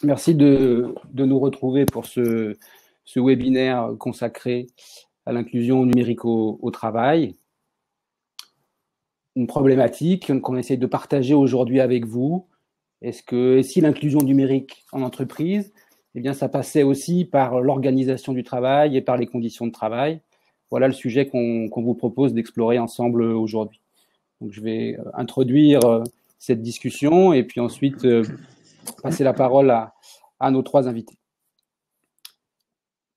Merci de nous retrouver pour ce webinaire consacré à l'inclusion numérique au travail. Une problématique qu'on essaie de partager aujourd'hui avec vous. Si l'inclusion numérique en entreprise, eh bien, ça passait aussi par l'organisation du travail et par les conditions de travail. Voilà le sujet qu'on vous propose d'explorer ensemble aujourd'hui. Donc, je vais introduire cette discussion et puis ensuite passer la parole à nos trois invités.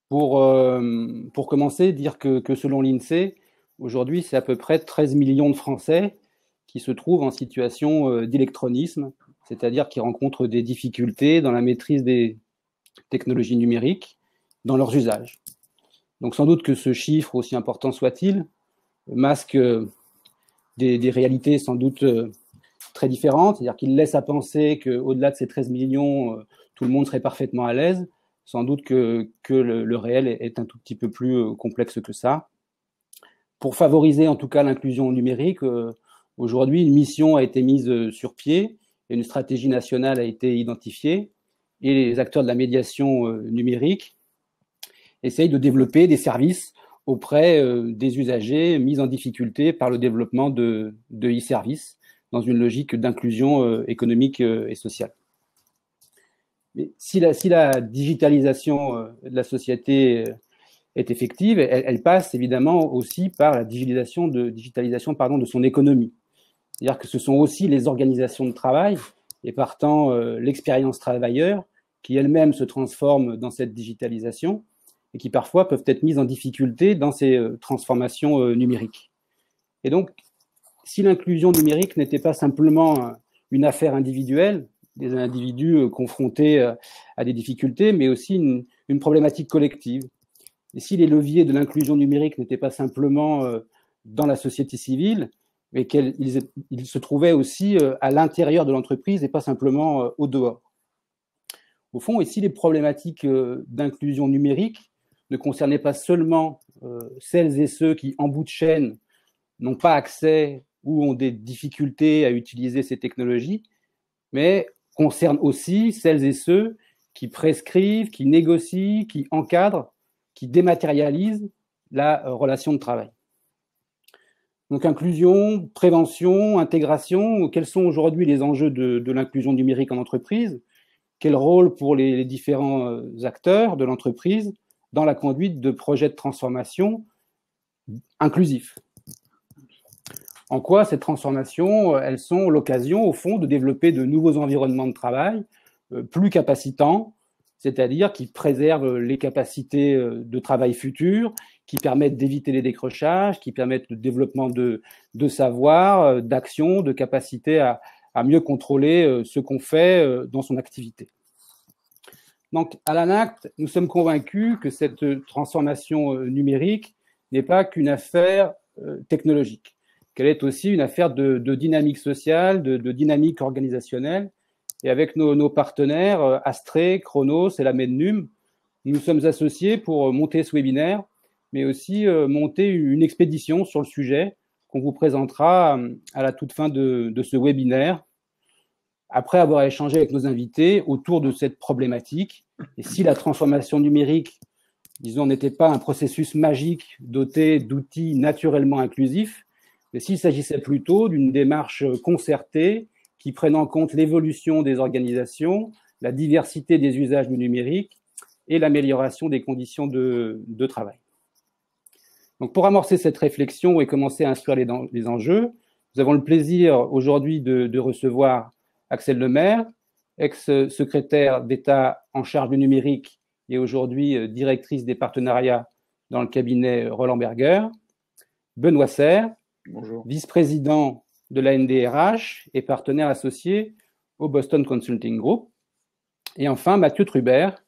Pour commencer, dire que selon l'INSEE, aujourd'hui, c'est à peu près 13 millions de Français qui se trouvent en situation d'électronisme, c'est-à-dire qui rencontrent des difficultés dans la maîtrise des technologies numériques, dans leurs usages. Donc sans doute que ce chiffre, aussi important soit-il, masque des réalités sans doute très différentes, c'est-à-dire qu'il laisse à penser qu'au-delà de ces 13 millions, tout le monde serait parfaitement à l'aise. Sans doute que le réel est un tout petit peu plus complexe que ça. Pour favoriser en tout cas l'inclusion numérique, aujourd'hui, une mission a été mise sur pied, et une stratégie nationale a été identifiée, et les acteurs de la médiation numérique essayent de développer des services auprès des usagers mis en difficulté par le développement de e-services dans une logique d'inclusion économique et sociale. Mais si la digitalisation de la société est effective, elle passe évidemment aussi par la digitalisation de son économie. C'est-à-dire que ce sont aussi les organisations de travail et partant l'expérience travailleur qui elles-mêmes se transforment dans cette digitalisation et qui parfois peuvent être mises en difficulté dans ces transformations numériques. Et donc, si l'inclusion numérique n'était pas simplement une affaire individuelle, des individus confrontés à des difficultés, mais aussi une problématique collective. Et si les leviers de l'inclusion numérique n'étaient pas simplement dans la société civile, mais qu'ils se trouvaient aussi à l'intérieur de l'entreprise et pas simplement au dehors. Au fond, et si les problématiques d'inclusion numérique ne concernaient pas seulement celles et ceux qui, en bout de chaîne, n'ont pas accès ou ont des difficultés à utiliser ces technologies, mais concerne aussi celles et ceux qui prescrivent, qui négocient, qui encadrent, qui dématérialisent la relation de travail. Donc inclusion, prévention, intégration, quels sont aujourd'hui les enjeux de l'inclusion numérique en entreprise? Quel rôle pour les différents acteurs de l'entreprise dans la conduite de projets de transformation inclusifs? En quoi ces transformations, elles sont l'occasion, au fond, de développer de nouveaux environnements de travail plus capacitants, c'est-à-dire qui préservent les capacités de travail futures, qui permettent d'éviter les décrochages, qui permettent le développement de savoir, d'action, de capacité à mieux contrôler ce qu'on fait dans son activité. Donc, à l'ANACT, nous sommes convaincus que cette transformation numérique n'est pas qu'une affaire technologique, qu'elle est aussi une affaire de dynamique sociale, de dynamique organisationnelle. Et avec nos partenaires, Astrée, Chronos et la Mednum, nous sommes associés pour monter ce webinaire, mais aussi monter une expédition sur le sujet qu'on vous présentera à la toute fin de ce webinaire, après avoir échangé avec nos invités autour de cette problématique. Et si la transformation numérique, disons, n'était pas un processus magique doté d'outils naturellement inclusifs, mais s'il s'agissait plutôt d'une démarche concertée qui prenne en compte l'évolution des organisations, la diversité des usages du numérique et l'amélioration des conditions de travail. Donc, pour amorcer cette réflexion et commencer à instruire les enjeux, nous avons le plaisir aujourd'hui de recevoir Axelle Lemaire, ex-secrétaire d'État en charge du numérique et aujourd'hui directrice des partenariats dans le cabinet Roland Berger, Benoît Serre, vice-président de la NDRH et partenaire associé au Boston Consulting Group. Et enfin, Mathieu Trubert,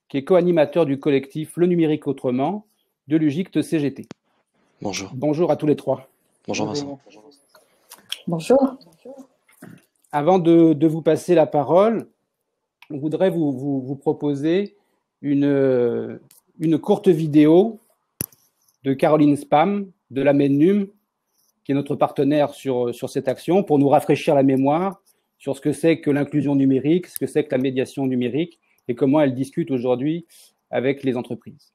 qui est co-animateur du collectif Le Numérique Autrement de l'UGICT CGT. Bonjour. Bonjour à tous les trois. Bonjour Vincent. Bonjour. Avant de vous passer la parole, on voudrait vous proposer une courte vidéo de Caroline Spam de la Mednum, qui est notre partenaire sur cette action, pour nous rafraîchir la mémoire sur ce que c'est que l'inclusion numérique, ce que c'est que la médiation numérique et comment elle discute aujourd'hui avec les entreprises.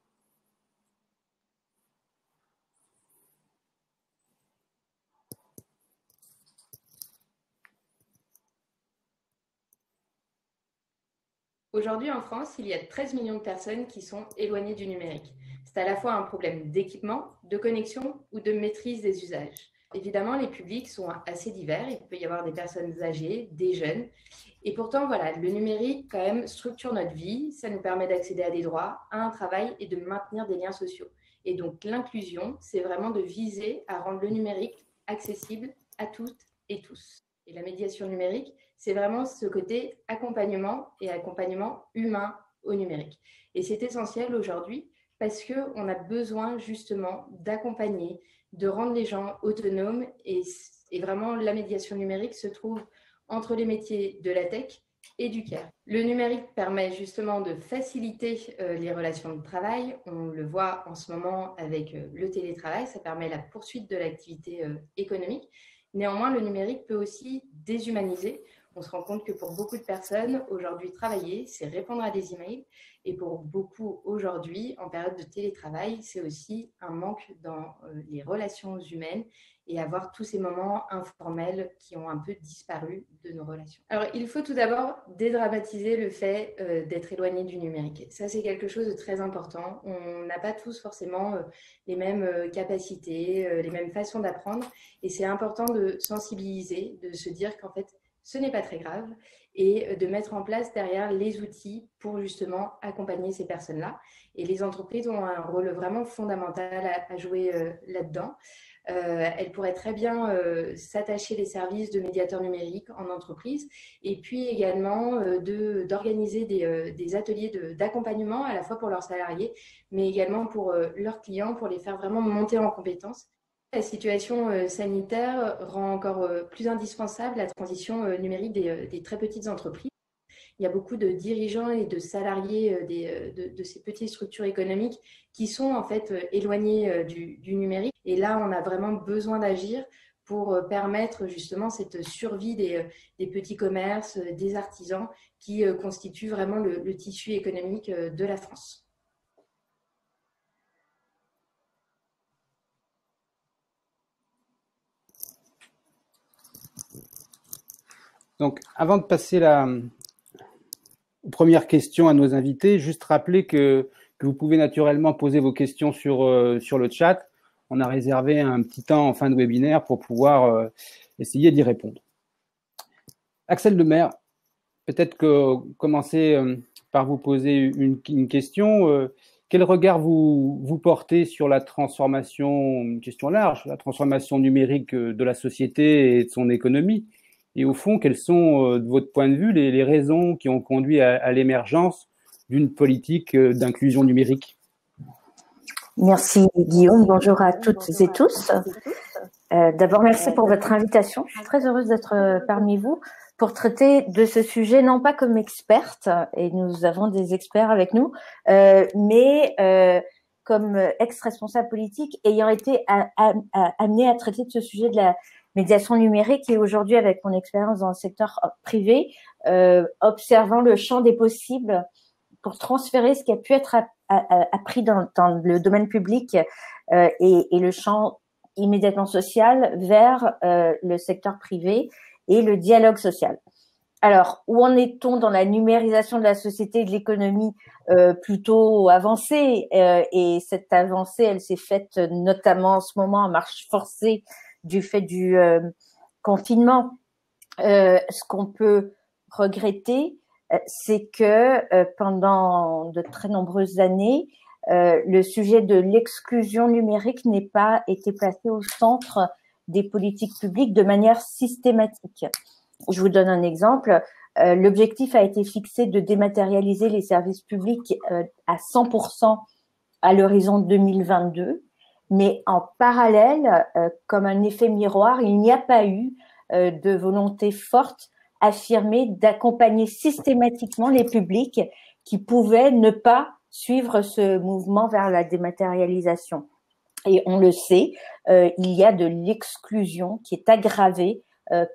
Aujourd'hui, en France, il y a 13 millions de personnes qui sont éloignées du numérique. C'est à la fois un problème d'équipement, de connexion ou de maîtrise des usages. Évidemment, les publics sont assez divers. Il peut y avoir des personnes âgées, des jeunes. Et pourtant, voilà, le numérique, quand même, structure notre vie. Ça nous permet d'accéder à des droits, à un travail et de maintenir des liens sociaux. Et donc, l'inclusion, c'est vraiment de viser à rendre le numérique accessible à toutes et tous. Et la médiation numérique, c'est vraiment ce côté accompagnement et accompagnement humain au numérique. Et c'est essentiel aujourd'hui parce qu'on a besoin justement d'accompagner, de rendre les gens autonomes et vraiment la médiation numérique se trouve entre les métiers de la tech et du care. Le numérique permet justement de faciliter les relations de travail. On le voit en ce moment avec le télétravail, ça permet la poursuite de l'activité économique. Néanmoins, le numérique peut aussi déshumaniser. On se rend compte que pour beaucoup de personnes, aujourd'hui, travailler, c'est répondre à des emails. Et pour beaucoup, aujourd'hui, en période de télétravail, c'est aussi un manque dans les relations humaines et avoir tous ces moments informels qui ont un peu disparu de nos relations. Alors, il faut tout d'abord dédramatiser le fait d'être éloigné du numérique. Ça, c'est quelque chose de très important. On n'a pas tous forcément les mêmes capacités, les mêmes façons d'apprendre. Et c'est important de sensibiliser, de se dire qu'en fait, ce n'est pas très grave et de mettre en place derrière les outils pour justement accompagner ces personnes-là. Et les entreprises ont un rôle vraiment fondamental à jouer là-dedans. Elles pourraient très bien s'attacher les services de médiateurs numériques en entreprise et puis également d'organiser des ateliers d'accompagnement à la fois pour leurs salariés, mais également pour leurs clients, pour les faire vraiment monter en compétences. La situation sanitaire rend encore plus indispensable la transition numérique des très petites entreprises. Il y a beaucoup de dirigeants et de salariés de ces petites structures économiques qui sont en fait éloignés du numérique. Et là, on a vraiment besoin d'agir pour permettre justement cette survie des petits commerces, des artisans qui constituent vraiment le tissu économique de la France. Donc, avant de passer aux premières questions à nos invités, juste rappeler que vous pouvez naturellement poser vos questions sur le chat. On a réservé un petit temps en fin de webinaire pour pouvoir essayer d'y répondre. Axel Lemaire, peut-être que commencer par vous poser une question. Quel regard vous portez sur la transformation, une question large, la transformation numérique de la société et de son économie? Et au fond, quelles sont, de votre point de vue, les raisons qui ont conduit à l'émergence d'une politique d'inclusion numérique? Merci Guillaume, bonjour à toutes et tous. D'abord, merci pour votre invitation. Je suis très heureuse d'être parmi vous pour traiter de ce sujet, non pas comme experte, et nous avons des experts avec nous, mais comme ex-responsable politique ayant été amenée à traiter de ce sujet de la médiation numérique et aujourd'hui, avec mon expérience dans le secteur privé, observant le champ des possibles pour transférer ce qui a pu être appris dans le domaine public et le champ immédiatement social vers le secteur privé et le dialogue social. Alors, où en est-on dans la numérisation de la société et de l'économie plutôt avancée et cette avancée, elle s'est faite notamment en ce moment en marche forcée du fait du confinement. Ce qu'on peut regretter, c'est que pendant de très nombreuses années, le sujet de l'exclusion numérique n'ait pas été placé au centre des politiques publiques de manière systématique. Je vous donne un exemple. L'objectif a été fixé de dématérialiser les services publics à 100% à l'horizon 2022. Mais en parallèle, comme un effet miroir, il n'y a pas eu de volonté forte affirmée d'accompagner systématiquement les publics qui pouvaient ne pas suivre ce mouvement vers la dématérialisation. Et on le sait, il y a de l'exclusion qui est aggravée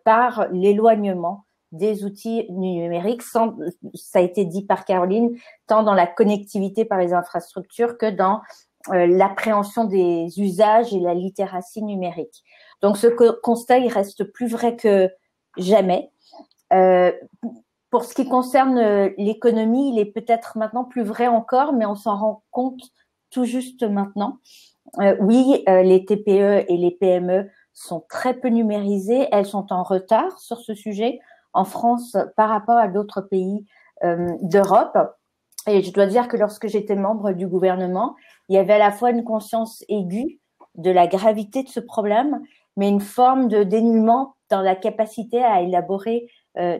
par l'éloignement des outils numériques, ça a été dit par Caroline, tant dans la connectivité par les infrastructures que dans l'appréhension des usages et la littératie numérique. Donc ce constat, il reste plus vrai que jamais. Pour ce qui concerne l'économie, il est peut-être maintenant plus vrai encore, mais on s'en rend compte tout juste maintenant. Oui, les TPE et les PME sont très peu numérisées. Elles sont en retard sur ce sujet en France par rapport à d'autres pays d'Europe. Et je dois dire que lorsque j'étais membre du gouvernement, il y avait à la fois une conscience aiguë de la gravité de ce problème, mais une forme de dénuement dans la capacité à élaborer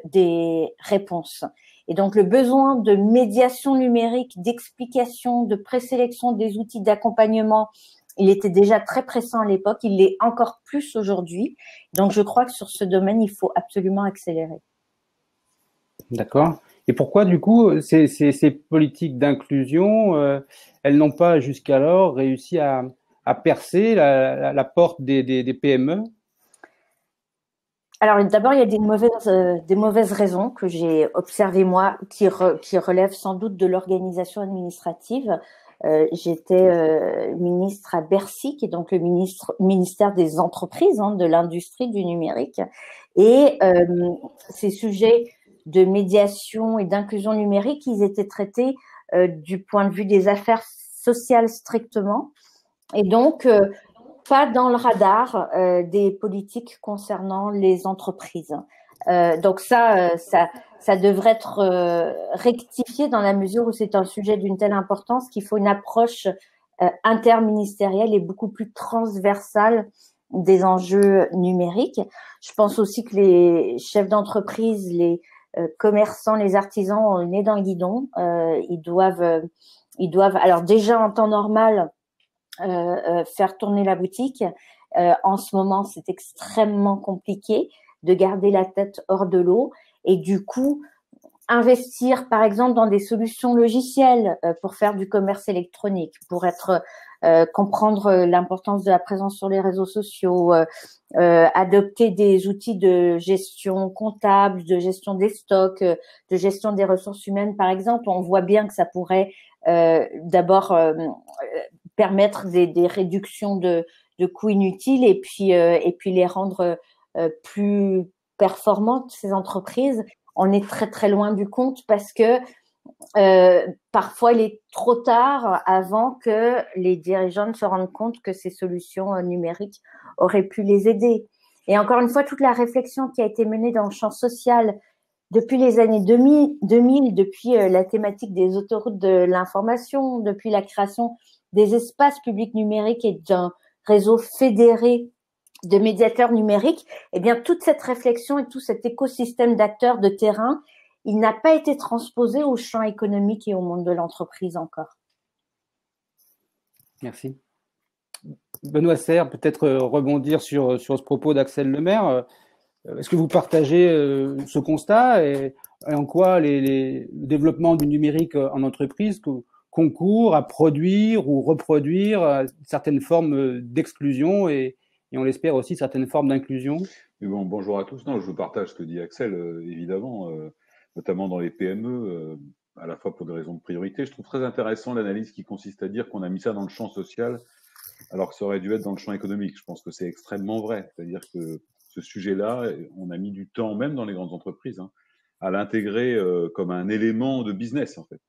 des réponses. Et donc, le besoin de médiation numérique, d'explication, de présélection des outils d'accompagnement, il était déjà très pressant à l'époque, il l'est encore plus aujourd'hui. Donc, je crois que sur ce domaine, il faut absolument accélérer. D'accord. Et pourquoi, du coup, ces politiques d'inclusion, elles n'ont pas jusqu'alors réussi à percer la porte des PME? Alors, d'abord, il y a des mauvaises raisons que j'ai observées, moi, qui relèvent sans doute de l'organisation administrative. J'étais ministre à Bercy, qui est donc le ministère des entreprises, de l'industrie du numérique. Et ces sujets de médiation et d'inclusion numérique, ils étaient traités du point de vue des affaires sociales strictement. Et donc, pas dans le radar des politiques concernant les entreprises. Donc ça devrait être rectifié dans la mesure où c'est un sujet d'une telle importance qu'il faut une approche interministérielle et beaucoup plus transversale des enjeux numériques. Je pense aussi que les chefs d'entreprise, les commerçants, les artisans ont le nez dans le guidon. Ils doivent, alors déjà en temps normal, faire tourner la boutique. En ce moment, c'est extrêmement compliqué de garder la tête hors de l'eau et du coup, investir par exemple dans des solutions logicielles pour faire du commerce électronique, pour comprendre l'importance de la présence sur les réseaux sociaux, adopter des outils de gestion comptable, de gestion des stocks, de gestion des ressources humaines par exemple. On voit bien que ça pourrait d'abord permettre des réductions de coûts inutiles et puis les rendre plus performantes, ces entreprises. On est très très loin du compte parce que parfois il est trop tard avant que les dirigeants ne se rendent compte que ces solutions numériques auraient pu les aider. Et encore une fois, toute la réflexion qui a été menée dans le champ social depuis les années 2000, depuis la thématique des autoroutes de l'information, depuis la création des espaces publics numériques et d'un réseau fédéré de médiateurs numériques, eh bien, toute cette réflexion et tout cet écosystème d'acteurs de terrain, il n'a pas été transposé au champ économique et au monde de l'entreprise encore. Merci. Benoît Serre, peut-être rebondir sur ce propos d'Axel Lemaire. Est-ce que vous partagez ce constat et en quoi le développement du numérique en entreprise concourt à produire ou reproduire certaines formes d'exclusion et on l'espère aussi certaines formes d'inclusion? Mais bon, bonjour à tous. Non, je partage ce que dit Axel, évidemment, notamment dans les PME, à la fois pour des raisons de priorité. Je trouve très intéressant l'analyse qui consiste à dire qu'on a mis ça dans le champ social alors que ça aurait dû être dans le champ économique. Je pense que c'est extrêmement vrai. C'est-à-dire que ce sujet-là, on a mis du temps, même dans les grandes entreprises, à l'intégrer comme un élément de business, en fait.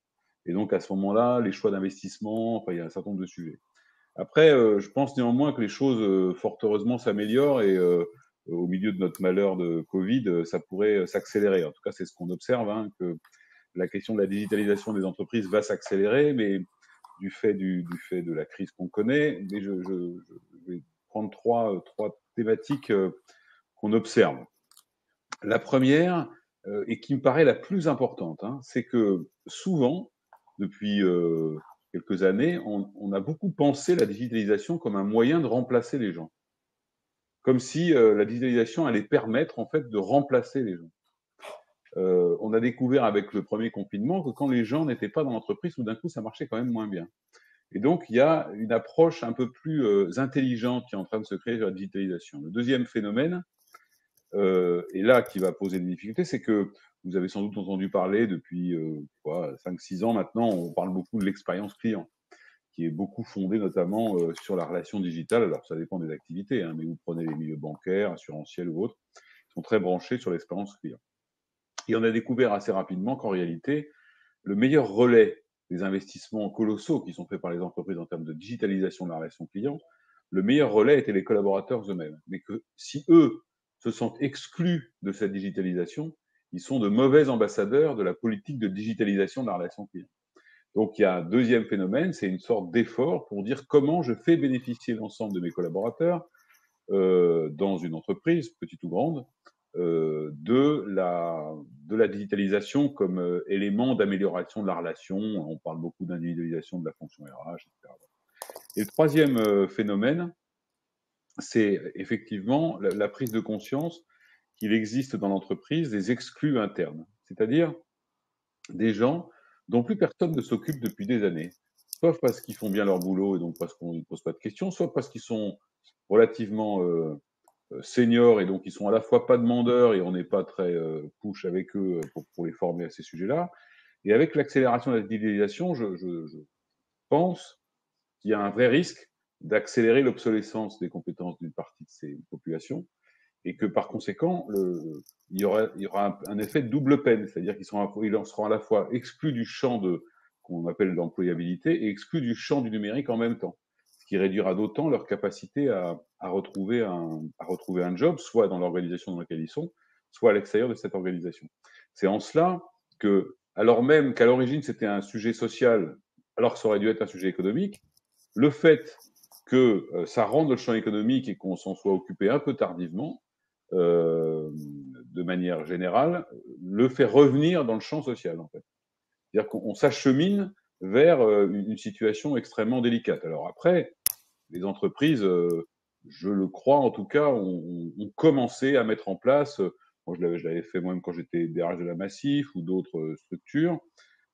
Et donc, à ce moment-là, les choix d'investissement, enfin, il y a un certain nombre de sujets. Après, je pense néanmoins que les choses, fort heureusement, s'améliorent et au milieu de notre malheur de Covid, ça pourrait s'accélérer. En tout cas, c'est ce qu'on observe, que la question de la digitalisation des entreprises va s'accélérer, mais du fait de la crise qu'on connaît. Mais je vais prendre trois thématiques qu'on observe. La première, et qui me paraît la plus importante, c'est que souvent, depuis quelques années, on a beaucoup pensé la digitalisation comme un moyen de remplacer les gens. Comme si la digitalisation allait permettre en fait de remplacer les gens. On a découvert avec le premier confinement que quand les gens n'étaient pas dans l'entreprise, tout d'un coup, ça marchait quand même moins bien. Et donc, il y a une approche un peu plus intelligente qui est en train de se créer sur la digitalisation. Le deuxième phénomène, et là qui va poser des difficultés, c'est que vous avez sans doute entendu parler depuis 5-6 ans maintenant, on parle beaucoup de l'expérience client, qui est beaucoup fondée notamment sur la relation digitale. Alors ça dépend des activités, hein, mais vous prenez les milieux bancaires, assurantiels ou autres, ils sont très branchés sur l'expérience client. Et on a découvert assez rapidement qu'en réalité, le meilleur relais des investissements colossaux qui sont faits par les entreprises en termes de digitalisation de la relation client, le meilleur relais étaient les collaborateurs eux-mêmes. Mais que si eux se sentent exclus de cette digitalisation, ils sont de mauvais ambassadeurs de la politique de digitalisation de la relation client. Donc il y a un deuxième phénomène, c'est une sorte d'effort pour dire comment je fais bénéficier l'ensemble de mes collaborateurs dans une entreprise, petite ou grande, de la digitalisation comme élément d'amélioration de la relation. On parle beaucoup d'individualisation de la fonction RH, etc. Et le troisième phénomène, c'est effectivement la prise de conscience qu'il existe dans l'entreprise des exclus internes, c'est-à-dire des gens dont plus personne ne s'occupe depuis des années, soit parce qu'ils font bien leur boulot et donc parce qu'on ne pose pas de questions, soit parce qu'ils sont relativement seniors et donc ils sont à la fois pas demandeurs et on n'est pas très push avec eux pour les former à ces sujets-là. Et avec l'accélération de la digitalisation, je pense qu'il y a un vrai risque d'accélérer l'obsolescence des compétences d'une partie de ces populations et que par conséquent, il y aura un effet de double peine, c'est-à-dire qu'ils seront à la fois exclus du champ qu'on appelle l'employabilité et exclus du champ du numérique en même temps, ce qui réduira d'autant leur capacité à retrouver un job, soit dans l'organisation dans laquelle ils sont, soit à l'extérieur de cette organisation. C'est en cela que, alors même qu'à l'origine c'était un sujet social, alors que ça aurait dû être un sujet économique, le fait que ça rentre le champ économique et qu'on s'en soit occupé un peu tardivement, de manière générale, le fait revenir dans le champ social, en fait. C'est-à-dire qu'on s'achemine vers une situation extrêmement délicate. Alors après, les entreprises, je le crois en tout cas, ont commencé à mettre en place, moi je l'avais fait moi-même quand j'étais DRH de la Massif ou d'autres structures,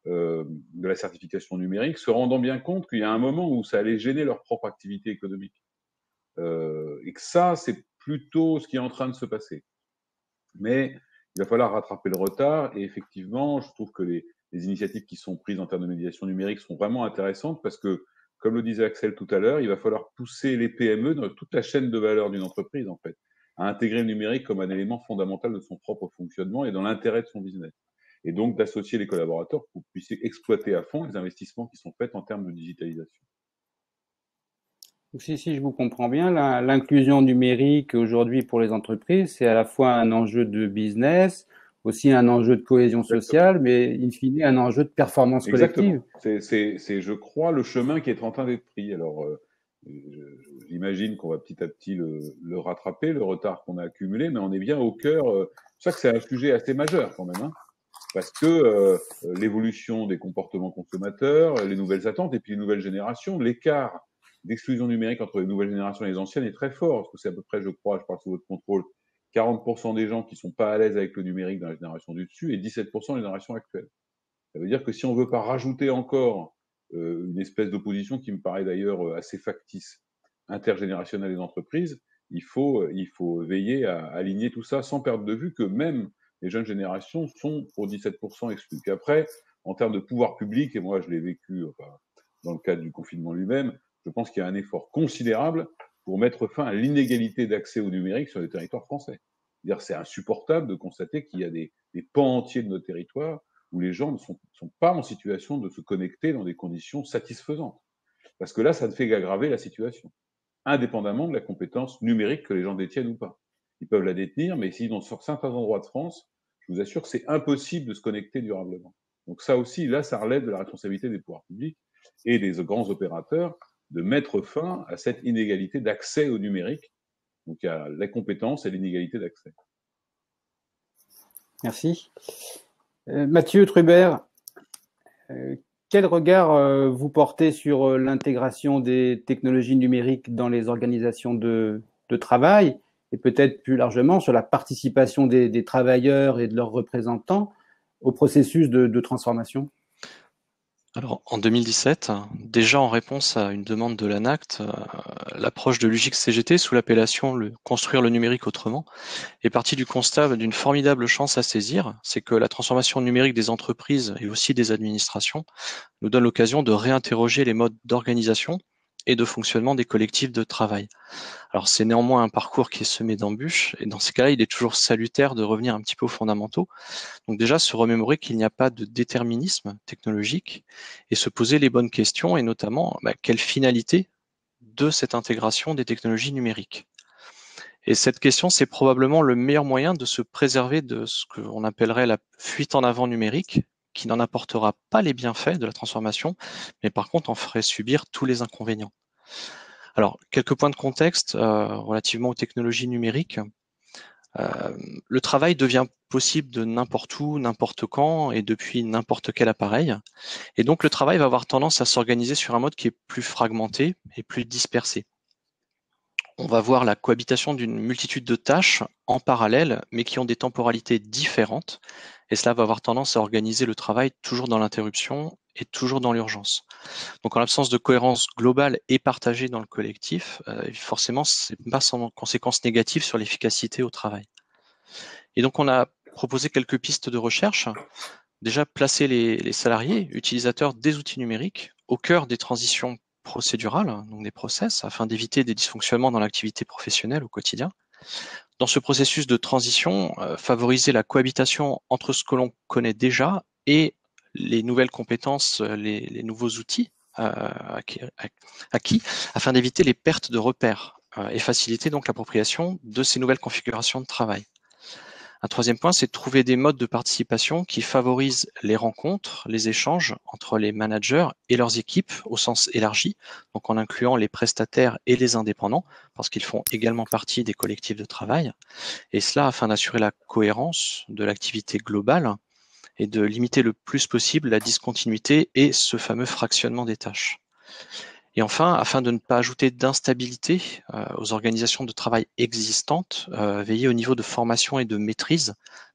de la certification numérique, se rendant bien compte qu'il y a un moment où ça allait gêner leur propre activité économique. Et que ça, c'est plutôt ce qui est en train de se passer. Mais il va falloir rattraper le retard et effectivement, je trouve que les initiatives qui sont prises en termes de médiation numérique sont vraiment intéressantes parce que, comme le disait Axel tout à l'heure, il va falloir pousser les PME dans toute la chaîne de valeur d'une entreprise, en fait, à intégrer le numérique comme un élément fondamental de son propre fonctionnement et dans l'intérêt de son business. Et donc d'associer les collaborateurs pour qu'ils puissent exploiter à fond les investissements qui sont faits en termes de digitalisation. Si je vous comprends bien, l'inclusion numérique aujourd'hui pour les entreprises, c'est à la fois un enjeu de business, aussi un enjeu de cohésion sociale, mais in fine un enjeu de performance collective. C'est, je crois, le chemin qui est en train d'être pris. Alors, j'imagine qu'on va petit à petit le rattraper, le retard qu'on a accumulé, mais on est bien au cœur. C'est ça que c'est un sujet assez majeur quand même, hein, parce que l'évolution des comportements consommateurs, les nouvelles attentes et puis les nouvelles générations, l'écart d'exclusion numérique entre les nouvelles générations et les anciennes est très fort, parce que c'est à peu près, je crois, je parle sous votre contrôle, 40% des gens qui sont pas à l'aise avec le numérique dans la génération du dessus et 17% des générations actuelles. Ça veut dire que si on veut pas rajouter encore une espèce d'opposition qui me paraît d'ailleurs assez factice, intergénérationnelle des entreprises, il faut veiller à aligner tout ça sans perdre de vue que même les jeunes générations sont pour 17% exclues. Qu'après, en termes de pouvoir public, et moi je l'ai vécu dans le cadre du confinement lui-même, je pense qu'il y a un effort considérable pour mettre fin à l'inégalité d'accès au numérique sur les territoires français. C'est-à-dire, c'est insupportable de constater qu'il y a des pans entiers de nos territoires où les gens ne sont pas en situation de se connecter dans des conditions satisfaisantes. Parce que là, ça ne fait qu'aggraver la situation, indépendamment de la compétence numérique que les gens détiennent ou pas. Ils peuvent la détenir, mais s'ils sont sur certains endroits de France, je vous assure que c'est impossible de se connecter durablement. Donc ça aussi, là, ça relève de la responsabilité des pouvoirs publics et des grands opérateurs de mettre fin à cette inégalité d'accès au numérique. Donc il y a la compétence et l'inégalité d'accès. Merci. Mathieu Trubert, quel regard vous portez sur l'intégration des technologies numériques dans les organisations de travail et peut-être plus largement sur la participation des travailleurs et de leurs représentants au processus de transformation ? Alors, en 2017, déjà en réponse à une demande de l'ANACT, l'approche de l'UJIC-CGT sous l'appellation Construire le numérique autrement est partie du constat d'une formidable chance à saisir, c'est que la transformation numérique des entreprises et aussi des administrations nous donne l'occasion de réinterroger les modes d'organisation et de fonctionnement des collectifs de travail. Alors c'est néanmoins un parcours qui est semé d'embûches, et dans ces cas-là, il est toujours salutaire de revenir un petit peu aux fondamentaux. Donc déjà, se remémorer qu'il n'y a pas de déterminisme technologique, et se poser les bonnes questions, et notamment, quelle finalité de cette intégration des technologies numériques. Et cette question, c'est probablement le meilleur moyen de se préserver de ce qu'on appellerait la fuite en avant numérique, qui n'en apportera pas les bienfaits de la transformation, mais par contre en ferait subir tous les inconvénients. Alors, quelques points de contexte relativement aux technologies numériques. Le travail devient possible de n'importe où, n'importe quand et depuis n'importe quel appareil. Et donc, le travail va avoir tendance à s'organiser sur un mode qui est plus fragmenté et plus dispersé. On va voir la cohabitation d'une multitude de tâches en parallèle, mais qui ont des temporalités différentes. Et cela va avoir tendance à organiser le travail toujours dans l'interruption et toujours dans l'urgence. Donc en l'absence de cohérence globale et partagée dans le collectif, forcément, c'est pas sans conséquences négatives sur l'efficacité au travail. Et donc on a proposé quelques pistes de recherche. Déjà, placer les salariés, utilisateurs des outils numériques, au cœur des transitions procédurales, donc des process, afin d'éviter des dysfonctionnements dans l'activité professionnelle au quotidien. Dans ce processus de transition, favoriser la cohabitation entre ce que l'on connaît déjà et les nouvelles compétences, les nouveaux outils acquis, afin d'éviter les pertes de repères et faciliter donc l'appropriation de ces nouvelles configurations de travail. Un troisième point, c'est de trouver des modes de participation qui favorisent les rencontres, les échanges entre les managers et leurs équipes au sens élargi, donc en incluant les prestataires et les indépendants, parce qu'ils font également partie des collectifs de travail, et cela afin d'assurer la cohérence de l'activité globale et de limiter le plus possible la discontinuité et ce fameux fractionnement des tâches. Et enfin, afin de ne pas ajouter d'instabilité aux organisations de travail existantes, veiller au niveau de formation et de maîtrise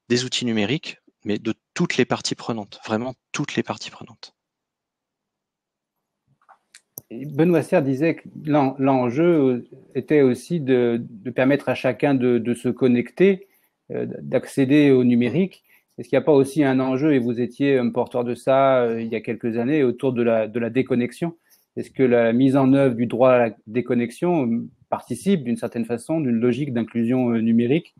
des outils numériques, mais de toutes les parties prenantes, vraiment toutes les parties prenantes. Benoît Serre disait que l'enjeu était aussi de permettre à chacun de se connecter, d'accéder au numérique. Est-ce qu'il n'y a pas aussi un enjeu, et vous étiez un porteur de ça il y a quelques années, autour de la déconnexion? Est-ce que la mise en œuvre du droit à la déconnexion participe d'une certaine façon d'une logique d'inclusion numérique?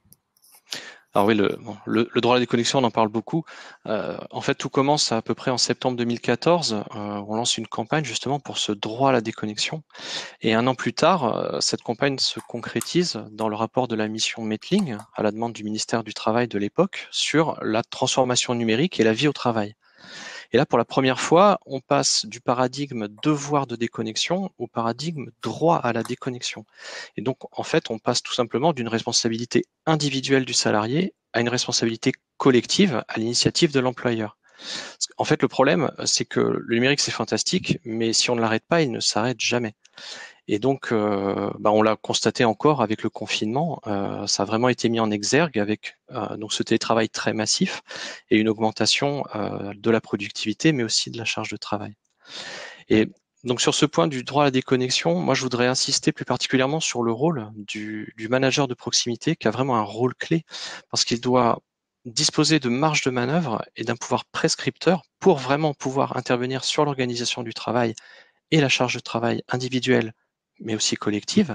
Alors oui, le droit à la déconnexion, on en parle beaucoup. En fait, tout commence à peu près en septembre 2014. On lance une campagne justement pour ce droit à la déconnexion. Et un an plus tard, cette campagne se concrétise dans le rapport de la mission Mettling, à la demande du ministère du Travail de l'époque, sur la transformation numérique et la vie au travail. Et là, pour la première fois, on passe du paradigme devoir de déconnexion au paradigme droit à la déconnexion. Et donc, en fait, on passe tout simplement d'une responsabilité individuelle du salarié à une responsabilité collective à l'initiative de l'employeur. En fait, le problème, c'est que le numérique, c'est fantastique, mais si on ne l'arrête pas, il ne s'arrête jamais. Et donc, on l'a constaté encore avec le confinement, ça a vraiment été mis en exergue avec donc ce télétravail très massif et une augmentation de la productivité, mais aussi de la charge de travail. Et donc sur ce point du droit à la déconnexion, moi je voudrais insister plus particulièrement sur le rôle du manager de proximité, qui a vraiment un rôle clé, parce qu'il doit disposer de marge de manœuvre et d'un pouvoir prescripteur pour vraiment pouvoir intervenir sur l'organisation du travail et la charge de travail individuelle, mais aussi collective,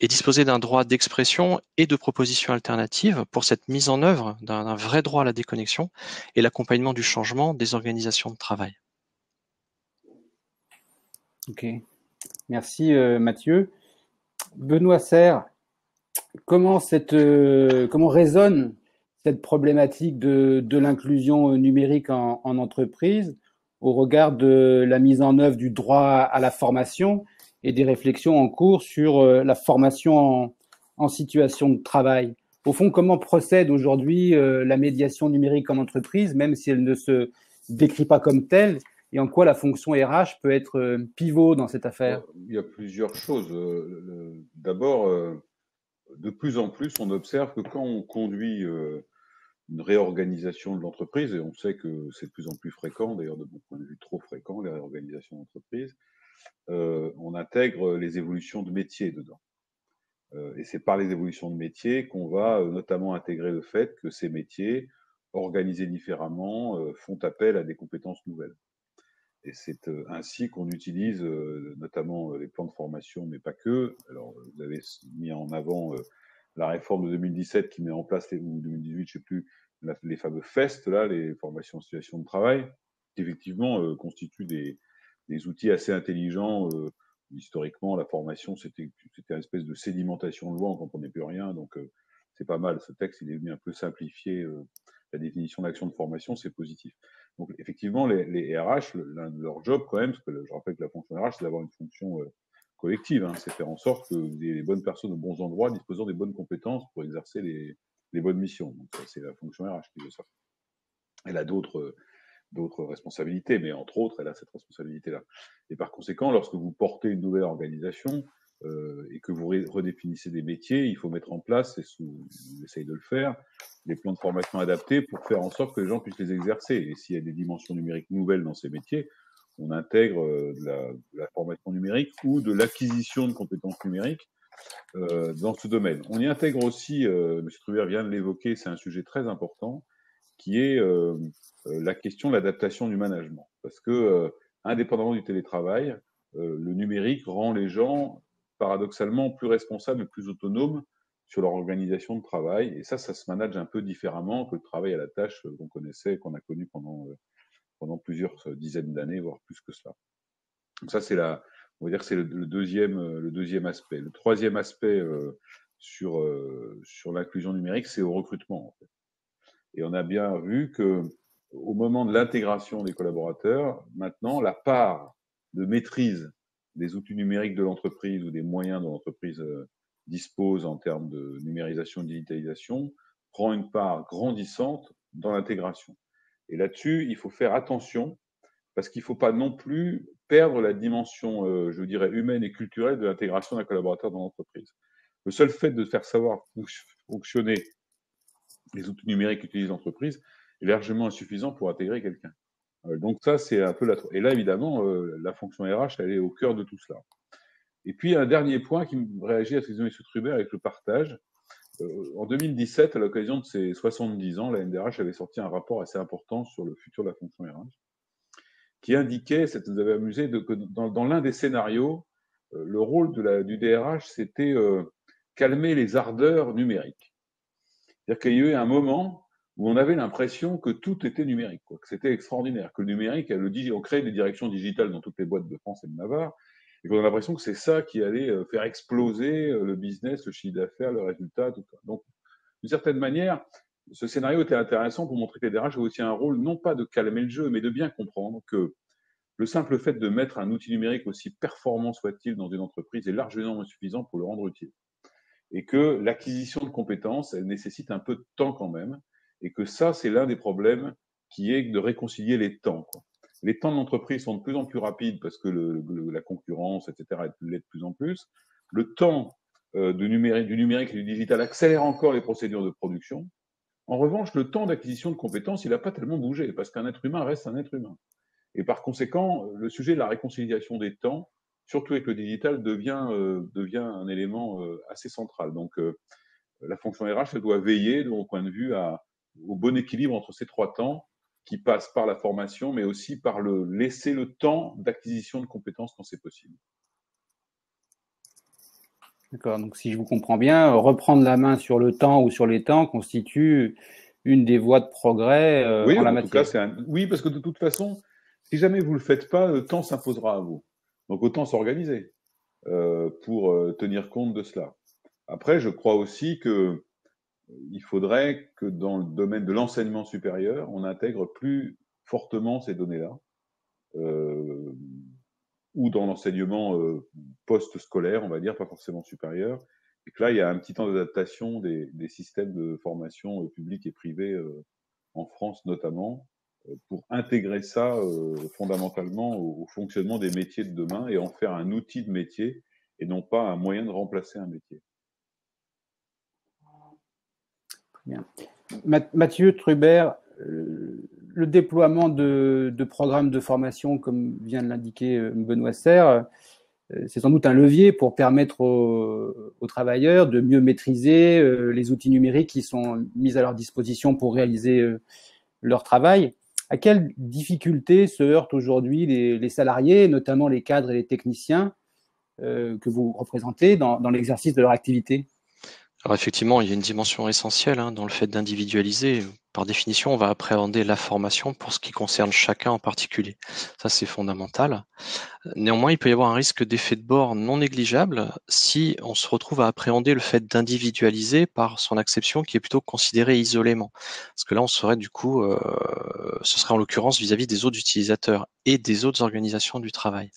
et disposer d'un droit d'expression et de propositions alternatives pour cette mise en œuvre d'un vrai droit à la déconnexion et l'accompagnement du changement des organisations de travail. Ok, merci Mathieu. Benoît Serre, comment résonne cette problématique de l'inclusion numérique en entreprise au regard de la mise en œuvre du droit à la formation et des réflexions en cours sur la formation en situation de travail? Au fond, comment procède aujourd'hui la médiation numérique en entreprise, même si elle ne se décrit pas comme telle, et en quoi la fonction RH peut être pivot dans cette affaire? Il y a plusieurs choses. D'abord, de plus en plus, on observe que quand on conduit une réorganisation de l'entreprise, et on sait que c'est de plus en plus fréquent, d'ailleurs de mon point de vue trop fréquent, les réorganisations d'entreprise, on intègre les évolutions de métier dedans. Et c'est par les évolutions de métier qu'on va notamment intégrer le fait que ces métiers, organisés différemment, font appel à des compétences nouvelles. Et c'est ainsi qu'on utilise notamment les plans de formation, mais pas que. Alors, vous avez mis en avant la réforme de 2017 qui met en place, ou 2018, je sais plus, les fameux FEST, là, les formations en situation de travail, qui effectivement constituent des outils assez intelligents. Historiquement, la formation, c'était une espèce de sédimentation de loi, on ne comprenait plus rien, donc c'est pas mal. Ce texte, il est venu un peu simplifier la définition d'action de formation, c'est positif. Donc effectivement, les RH, l'un de leurs jobs quand même, parce que je rappelle que la fonction RH, c'est d'avoir une fonction collective, hein, c'est faire en sorte que vous ayez les bonnes personnes aux bons endroits, disposant des bonnes compétences pour exercer les bonnes missions. Donc ça, c'est la fonction RH qui veut ça. Elle a d'autres responsabilités, mais entre autres, elle a cette responsabilité-là. Et par conséquent, lorsque vous portez une nouvelle organisation et que vous redéfinissez des métiers, il faut mettre en place, et on essaye de le faire, des plans de formation adaptés pour faire en sorte que les gens puissent les exercer. Et s'il y a des dimensions numériques nouvelles dans ces métiers, on intègre de la formation numérique ou de l'acquisition de compétences numériques dans ce domaine. On y intègre aussi, M. Trubert vient de l'évoquer, c'est un sujet très important, qui est la question de l'adaptation du management. Parce que, indépendamment du télétravail, le numérique rend les gens paradoxalement plus responsables et plus autonomes sur leur organisation de travail. Et ça se manage un peu différemment que le travail à la tâche qu'on connaissait, qu'on a connu pendant plusieurs dizaines d'années, voire plus que cela. Donc ça, on va dire que c'est le deuxième aspect. Le troisième aspect sur l'inclusion numérique, c'est au recrutement, en fait. Et on a bien vu que au moment de l'intégration des collaborateurs, maintenant, la part de maîtrise des outils numériques de l'entreprise ou des moyens dont l'entreprise dispose en termes de numérisation et de digitalisation prend une part grandissante dans l'intégration. Et là-dessus, il faut faire attention parce qu'il ne faut pas non plus perdre la dimension, je dirais, humaine et culturelle de l'intégration d'un collaborateur dans l'entreprise. Le seul fait de faire savoir fonctionner les outils numériques qu'utilise l'entreprise est largement insuffisant pour intégrer quelqu'un. Donc ça, c'est un peu la... Et là, évidemment, la fonction RH, elle est au cœur de tout cela. Et puis, un dernier point qui me réagit à ce que disait M. Trubert avec le partage. En 2017, à l'occasion de ses 70 ans, la NDRH avait sorti un rapport assez important sur le futur de la fonction RH, qui indiquait, ça nous avait amusé, que dans l'un des scénarios, le rôle du DRH, c'était calmer les ardeurs numériques. C'est-à-dire qu'il y a eu un moment où on avait l'impression que tout était numérique, quoi, que c'était extraordinaire, que le numérique, on crée des directions digitales dans toutes les boîtes de France et de Navarre, et qu'on a l'impression que c'est ça qui allait faire exploser le business, le chiffre d'affaires, le résultat, tout ça. Donc, d'une certaine manière, ce scénario était intéressant pour montrer que les DRH avaient aussi un rôle, non pas de calmer le jeu, mais de bien comprendre que le simple fait de mettre un outil numérique, aussi performant soit-il dans une entreprise, est largement insuffisant pour le rendre utile. Et que l'acquisition de compétences, elle nécessite un peu de temps quand même, et que ça, c'est l'un des problèmes qui est de réconcilier les temps, quoi. Les temps de l'entreprise sont de plus en plus rapides parce que la concurrence, etc., l'est de plus en plus. Le temps du numérique et du digital accélère encore les procédures de production. En revanche, le temps d'acquisition de compétences, il n'a pas tellement bougé, parce qu'un être humain reste un être humain. Et par conséquent, le sujet de la réconciliation des temps, surtout avec le digital, devient un élément assez central. Donc, la fonction RH, elle doit veiller, de mon point de vue, au bon équilibre entre ces trois temps, qui passent par la formation, mais aussi par laisser le temps d'acquisition de compétences quand c'est possible. D'accord, donc si je vous comprends bien, reprendre la main sur le temps ou sur les temps constitue une des voies de progrès oui, en la en matière. tout cas, oui, parce que de toute façon, si jamais vous ne le faites pas, le temps s'imposera à vous. Donc autant s'organiser pour tenir compte de cela. Après, je crois aussi que il faudrait que dans le domaine de l'enseignement supérieur, on intègre plus fortement ces données-là, ou dans l'enseignement post-scolaire, on va dire, pas forcément supérieur, et que là, il y a un petit temps d'adaptation des systèmes de formation publics et privés en France notamment, pour intégrer ça fondamentalement au fonctionnement des métiers de demain et en faire un outil de métier et non pas un moyen de remplacer un métier. Bien. Mathieu Trubert, le déploiement de programmes de formation, comme vient de l'indiquer Benoît Serre, c'est sans doute un levier pour permettre aux travailleurs de mieux maîtriser les outils numériques qui sont mis à leur disposition pour réaliser leur travail. À quelles difficultés se heurtent aujourd'hui les salariés, notamment les cadres et les techniciens que vous représentez dans l'exercice de leur activité ? Alors effectivement, il y a une dimension essentielle dans le fait d'individualiser. Par définition, on va appréhender la formation pour ce qui concerne chacun en particulier. Ça, c'est fondamental. Néanmoins, il peut y avoir un risque d'effet de bord non négligeable si on se retrouve à appréhender le fait d'individualiser par son acception qui est plutôt considérée isolément. Parce que là, on serait du coup, ce serait en l'occurrence vis-à-vis des autres utilisateurs et des autres organisations du travail.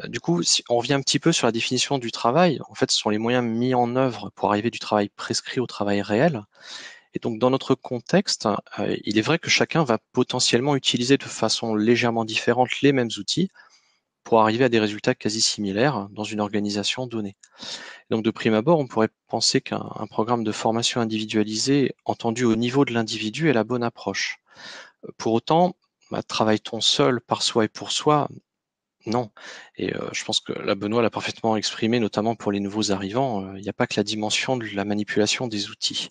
Du coup, si on revient un petit peu sur la définition du travail, en fait, ce sont les moyens mis en œuvre pour arriver du travail prescrit au travail réel. Et donc, dans notre contexte, il est vrai que chacun va potentiellement utiliser de façon légèrement différente les mêmes outils pour arriver à des résultats quasi similaires dans une organisation donnée. Donc, de prime abord, on pourrait penser qu'un programme de formation individualisé, entendu au niveau de l'individu, est la bonne approche. Pour autant, travaille-t-on seul, par soi et pour soi ? Non. Et je pense que là, Benoît l'a parfaitement exprimé, notamment pour les nouveaux arrivants. Il n'y a pas que la dimension de la manipulation des outils.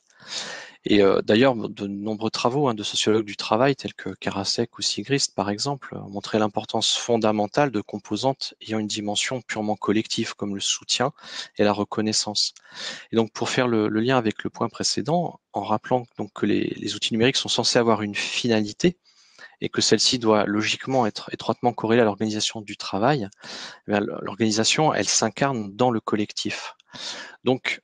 Et d'ailleurs, de nombreux travaux de sociologues du travail, tels que Karasek ou Sigrist, par exemple, ont montré l'importance fondamentale de composantes ayant une dimension purement collective, comme le soutien et la reconnaissance. Et donc, pour faire le lien avec le point précédent, en rappelant donc que les outils numériques sont censés avoir une finalité, et que celle-ci doit logiquement être étroitement corrélée à l'organisation du travail, l'organisation, elle s'incarne dans le collectif. Donc,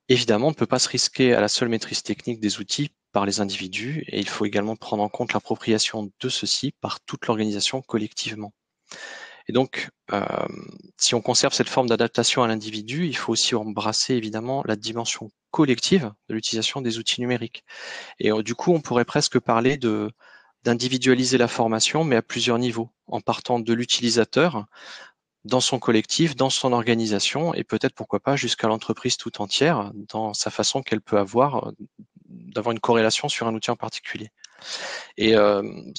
évidemment, on ne peut pas se risquer à la seule maîtrise technique des outils par les individus, et il faut également prendre en compte l'appropriation de ceux-ci par toute l'organisation collectivement. Et donc, si on conserve cette forme d'adaptation à l'individu, il faut aussi embrasser évidemment la dimension collective de l'utilisation des outils numériques. Et du coup, on pourrait presque parler d'individualiser la formation, mais à plusieurs niveaux, en partant de l'utilisateur, dans son collectif, dans son organisation, et peut-être, pourquoi pas, jusqu'à l'entreprise tout entière, dans sa façon qu'elle peut avoir d'avoir une corrélation sur un outil en particulier. Et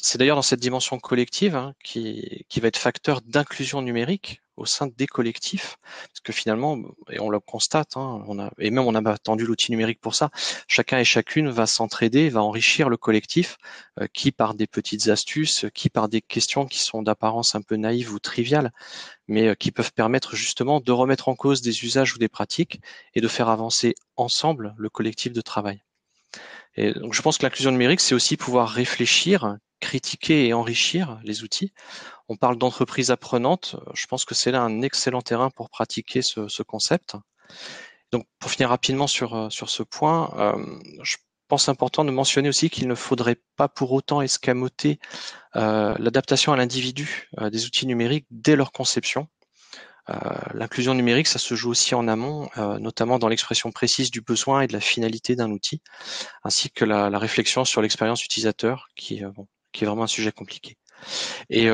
c'est d'ailleurs dans cette dimension collective qui va être facteur d'inclusion numérique au sein des collectifs, parce que finalement, et on le constate, on a attendu l'outil numérique pour ça, chacun et chacune va s'entraider, va enrichir le collectif, qui par des petites astuces, qui par des questions qui sont d'apparence un peu naïves ou triviales, mais qui peuvent permettre justement de remettre en cause des usages ou des pratiques et de faire avancer ensemble le collectif de travail. Et donc, je pense que l'inclusion numérique, c'est aussi pouvoir réfléchir, critiquer et enrichir les outils. On parle d'entreprise apprenante. Je pense que c'est là un excellent terrain pour pratiquer ce concept. Donc, pour finir rapidement sur ce point, je pense important de mentionner aussi qu'il ne faudrait pas pour autant escamoter l'adaptation à l'individu des outils numériques dès leur conception. L'inclusion numérique, ça se joue aussi en amont, notamment dans l'expression précise du besoin et de la finalité d'un outil, ainsi que la réflexion sur l'expérience utilisateur, qui est vraiment un sujet compliqué. Et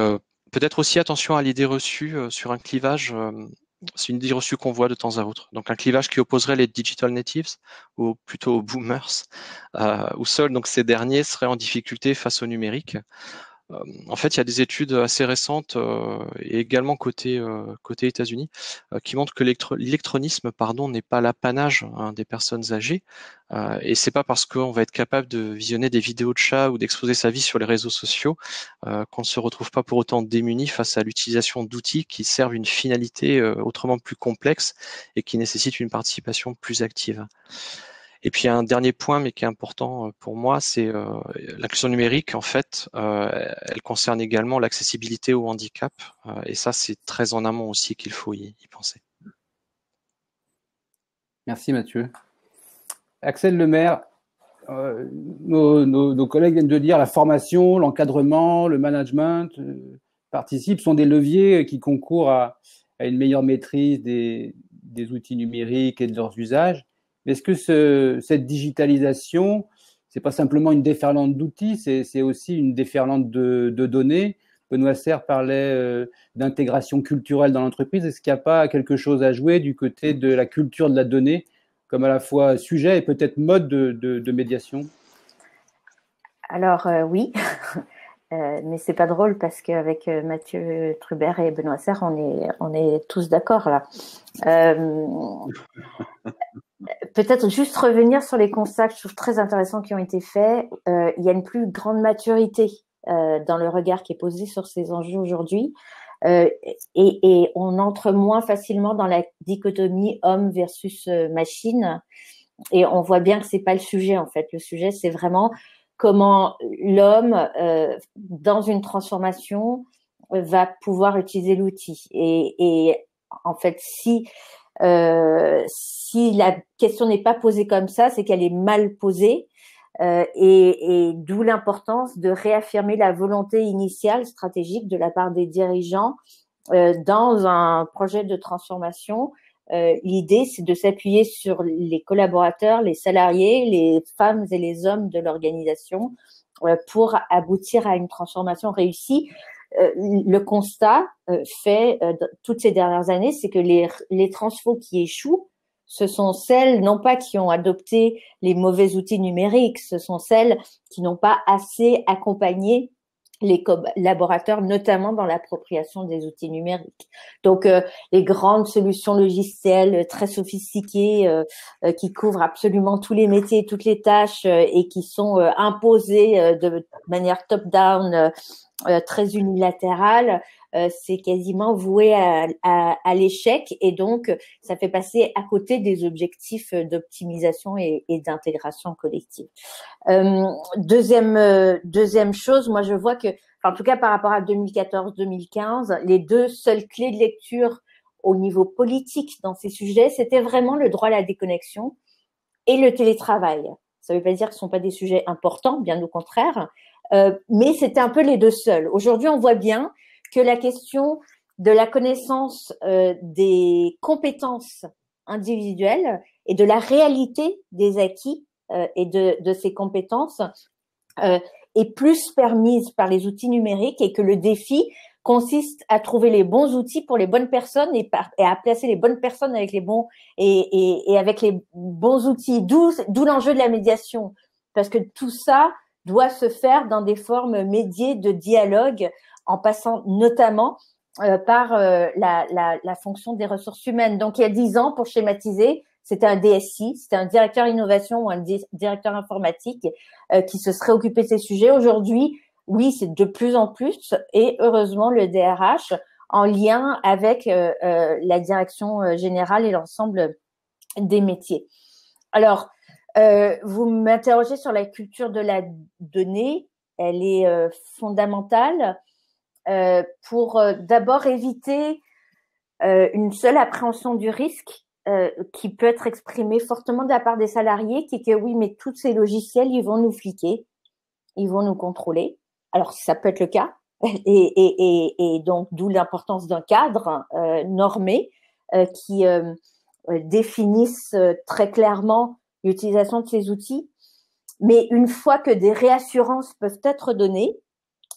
peut-être aussi attention à l'idée reçue sur un clivage, c'est une idée reçue qu'on voit de temps à autre. Donc un clivage qui opposerait les digital natives, ou plutôt aux boomers, où seuls donc ces derniers seraient en difficulté face au numérique. En fait, il y a des études assez récentes et également côté États-Unis qui montrent que l'électronisme, n'est pas l'apanage des personnes âgées, et c'est pas parce qu'on va être capable de visionner des vidéos de chats ou d'exposer sa vie sur les réseaux sociaux qu'on ne se retrouve pas pour autant démuni face à l'utilisation d'outils qui servent une finalité autrement plus complexe et qui nécessitent une participation plus active. Et puis un dernier point, mais qui est important pour moi, c'est l'inclusion numérique. En fait, elle concerne également l'accessibilité au handicap, et ça, c'est très en amont aussi qu'il faut y penser. Merci Mathieu. Axel Lemaire, nos collègues viennent de dire la formation, l'encadrement, le management sont des leviers qui concourent à une meilleure maîtrise des outils numériques et de leurs usages. Est-ce que cette digitalisation, c'est pas simplement une déferlante d'outils, c'est aussi une déferlante de données? Benoît Serre parlait d'intégration culturelle dans l'entreprise. Est-ce qu'il n'y a pas quelque chose à jouer du côté de la culture de la donnée, comme à la fois sujet et peut-être mode de médiation? Alors oui, mais c'est pas drôle parce qu'avec Mathieu Trubert et Benoît Serre, on est tous d'accord là. Peut-être juste revenir sur les constats que je trouve très intéressants qui ont été faits. Il y a une plus grande maturité dans le regard qui est posé sur ces enjeux aujourd'hui. Et on entre moins facilement dans la dichotomie homme versus machine. Et on voit bien que c'est pas le sujet en fait. Le sujet, c'est vraiment comment l'homme, dans une transformation, va pouvoir utiliser l'outil. Et en fait, si la question n'est pas posée comme ça, c'est qu'elle est mal posée. Et d'où l'importance de réaffirmer la volonté initiale stratégique de la part des dirigeants dans un projet de transformation. L'idée, c'est de s'appuyer sur les collaborateurs, les salariés, les femmes et les hommes de l'organisation pour aboutir à une transformation réussie. Le constat fait toutes ces dernières années, c'est que les transfos qui échouent, ce sont celles, non pas qui ont adopté les mauvais outils numériques, ce sont celles qui n'ont pas assez accompagné les collaborateurs, notamment dans l'appropriation des outils numériques. Donc, les grandes solutions logicielles très sophistiquées qui couvrent absolument tous les métiers, toutes les tâches et qui sont imposées de manière top-down, très unilatérale, c'est quasiment voué à l'échec et donc ça fait passer à côté des objectifs d'optimisation et d'intégration collective. Deuxième chose, moi je vois que, en tout cas par rapport à 2014-2015, les deux seules clés de lecture au niveau politique dans ces sujets, c'était vraiment le droit à la déconnexion et le télétravail. Ça ne veut pas dire que ce ne sont pas des sujets importants, bien au contraire, mais c'était un peu les deux seuls. Aujourd'hui, on voit bien que la question de la connaissance des compétences individuelles et de la réalité des acquis et de ces compétences est plus permise par les outils numériques et que le défi consiste à trouver les bons outils pour les bonnes personnes et à placer les bonnes personnes avec les bons et avec les bons outils. D'où l'enjeu de la médiation, parce que tout ça doit se faire dans des formes médiées de dialogue, en passant notamment par la fonction des ressources humaines. Donc, il y a 10 ans, pour schématiser, c'était un DSI, c'était un directeur innovation ou un directeur informatique qui se serait occupé de ces sujets. Aujourd'hui, oui, c'est de plus en plus, et heureusement, le DRH, en lien avec la direction générale et l'ensemble des métiers. Alors, vous m'interrogez sur la culture de la donnée. Elle est fondamentale pour d'abord éviter une seule appréhension du risque qui peut être exprimée fortement de la part des salariés, qui est que oui, mais tous ces logiciels, ils vont nous fliquer, ils vont nous contrôler. Alors, ça peut être le cas, et donc d'où l'importance d'un cadre normé qui définisse très clairement l'utilisation de ces outils. Mais une fois que des réassurances peuvent être données,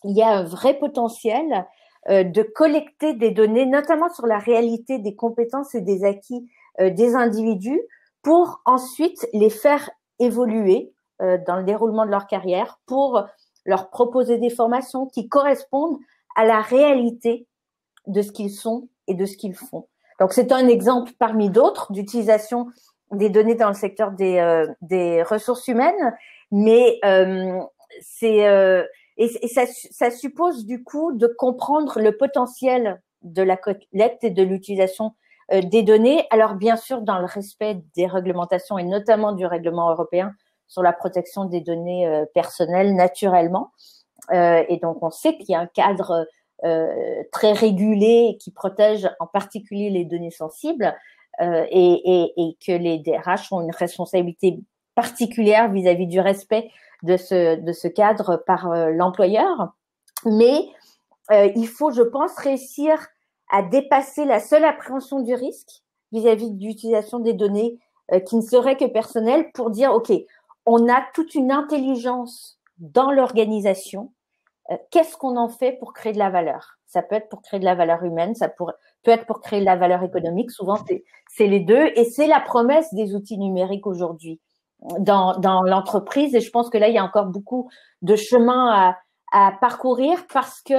il y a un vrai potentiel de collecter des données, notamment sur la réalité des compétences et des acquis des individus, pour ensuite les faire évoluer dans le déroulement de leur carrière, pour leur proposer des formations qui correspondent à la réalité de ce qu'ils sont et de ce qu'ils font. Donc, c'est un exemple parmi d'autres d'utilisation des données dans le secteur des ressources humaines, mais ça suppose du coup de comprendre le potentiel de la collecte et de l'utilisation des données. Alors, bien sûr, dans le respect des réglementations et notamment du règlement européen sur la protection des données personnelles naturellement. Et donc, on sait qu'il y a un cadre très régulé qui protège en particulier les données sensibles et que les DRH ont une responsabilité particulière vis-à-vis du respect de ce cadre par l'employeur. Mais il faut, je pense, réussir à dépasser la seule appréhension du risque vis-à-vis de l'utilisation des données qui ne serait que personnelles pour dire, OK, on a toute une intelligence dans l'organisation. Qu'est-ce qu'on en fait pour créer de la valeur? Ça peut être pour créer de la valeur humaine, ça peut être pour créer de la valeur économique. Souvent, c'est les deux. Et c'est la promesse des outils numériques aujourd'hui. dans l'entreprise. Et je pense que là, il y a encore beaucoup de chemin à parcourir parce que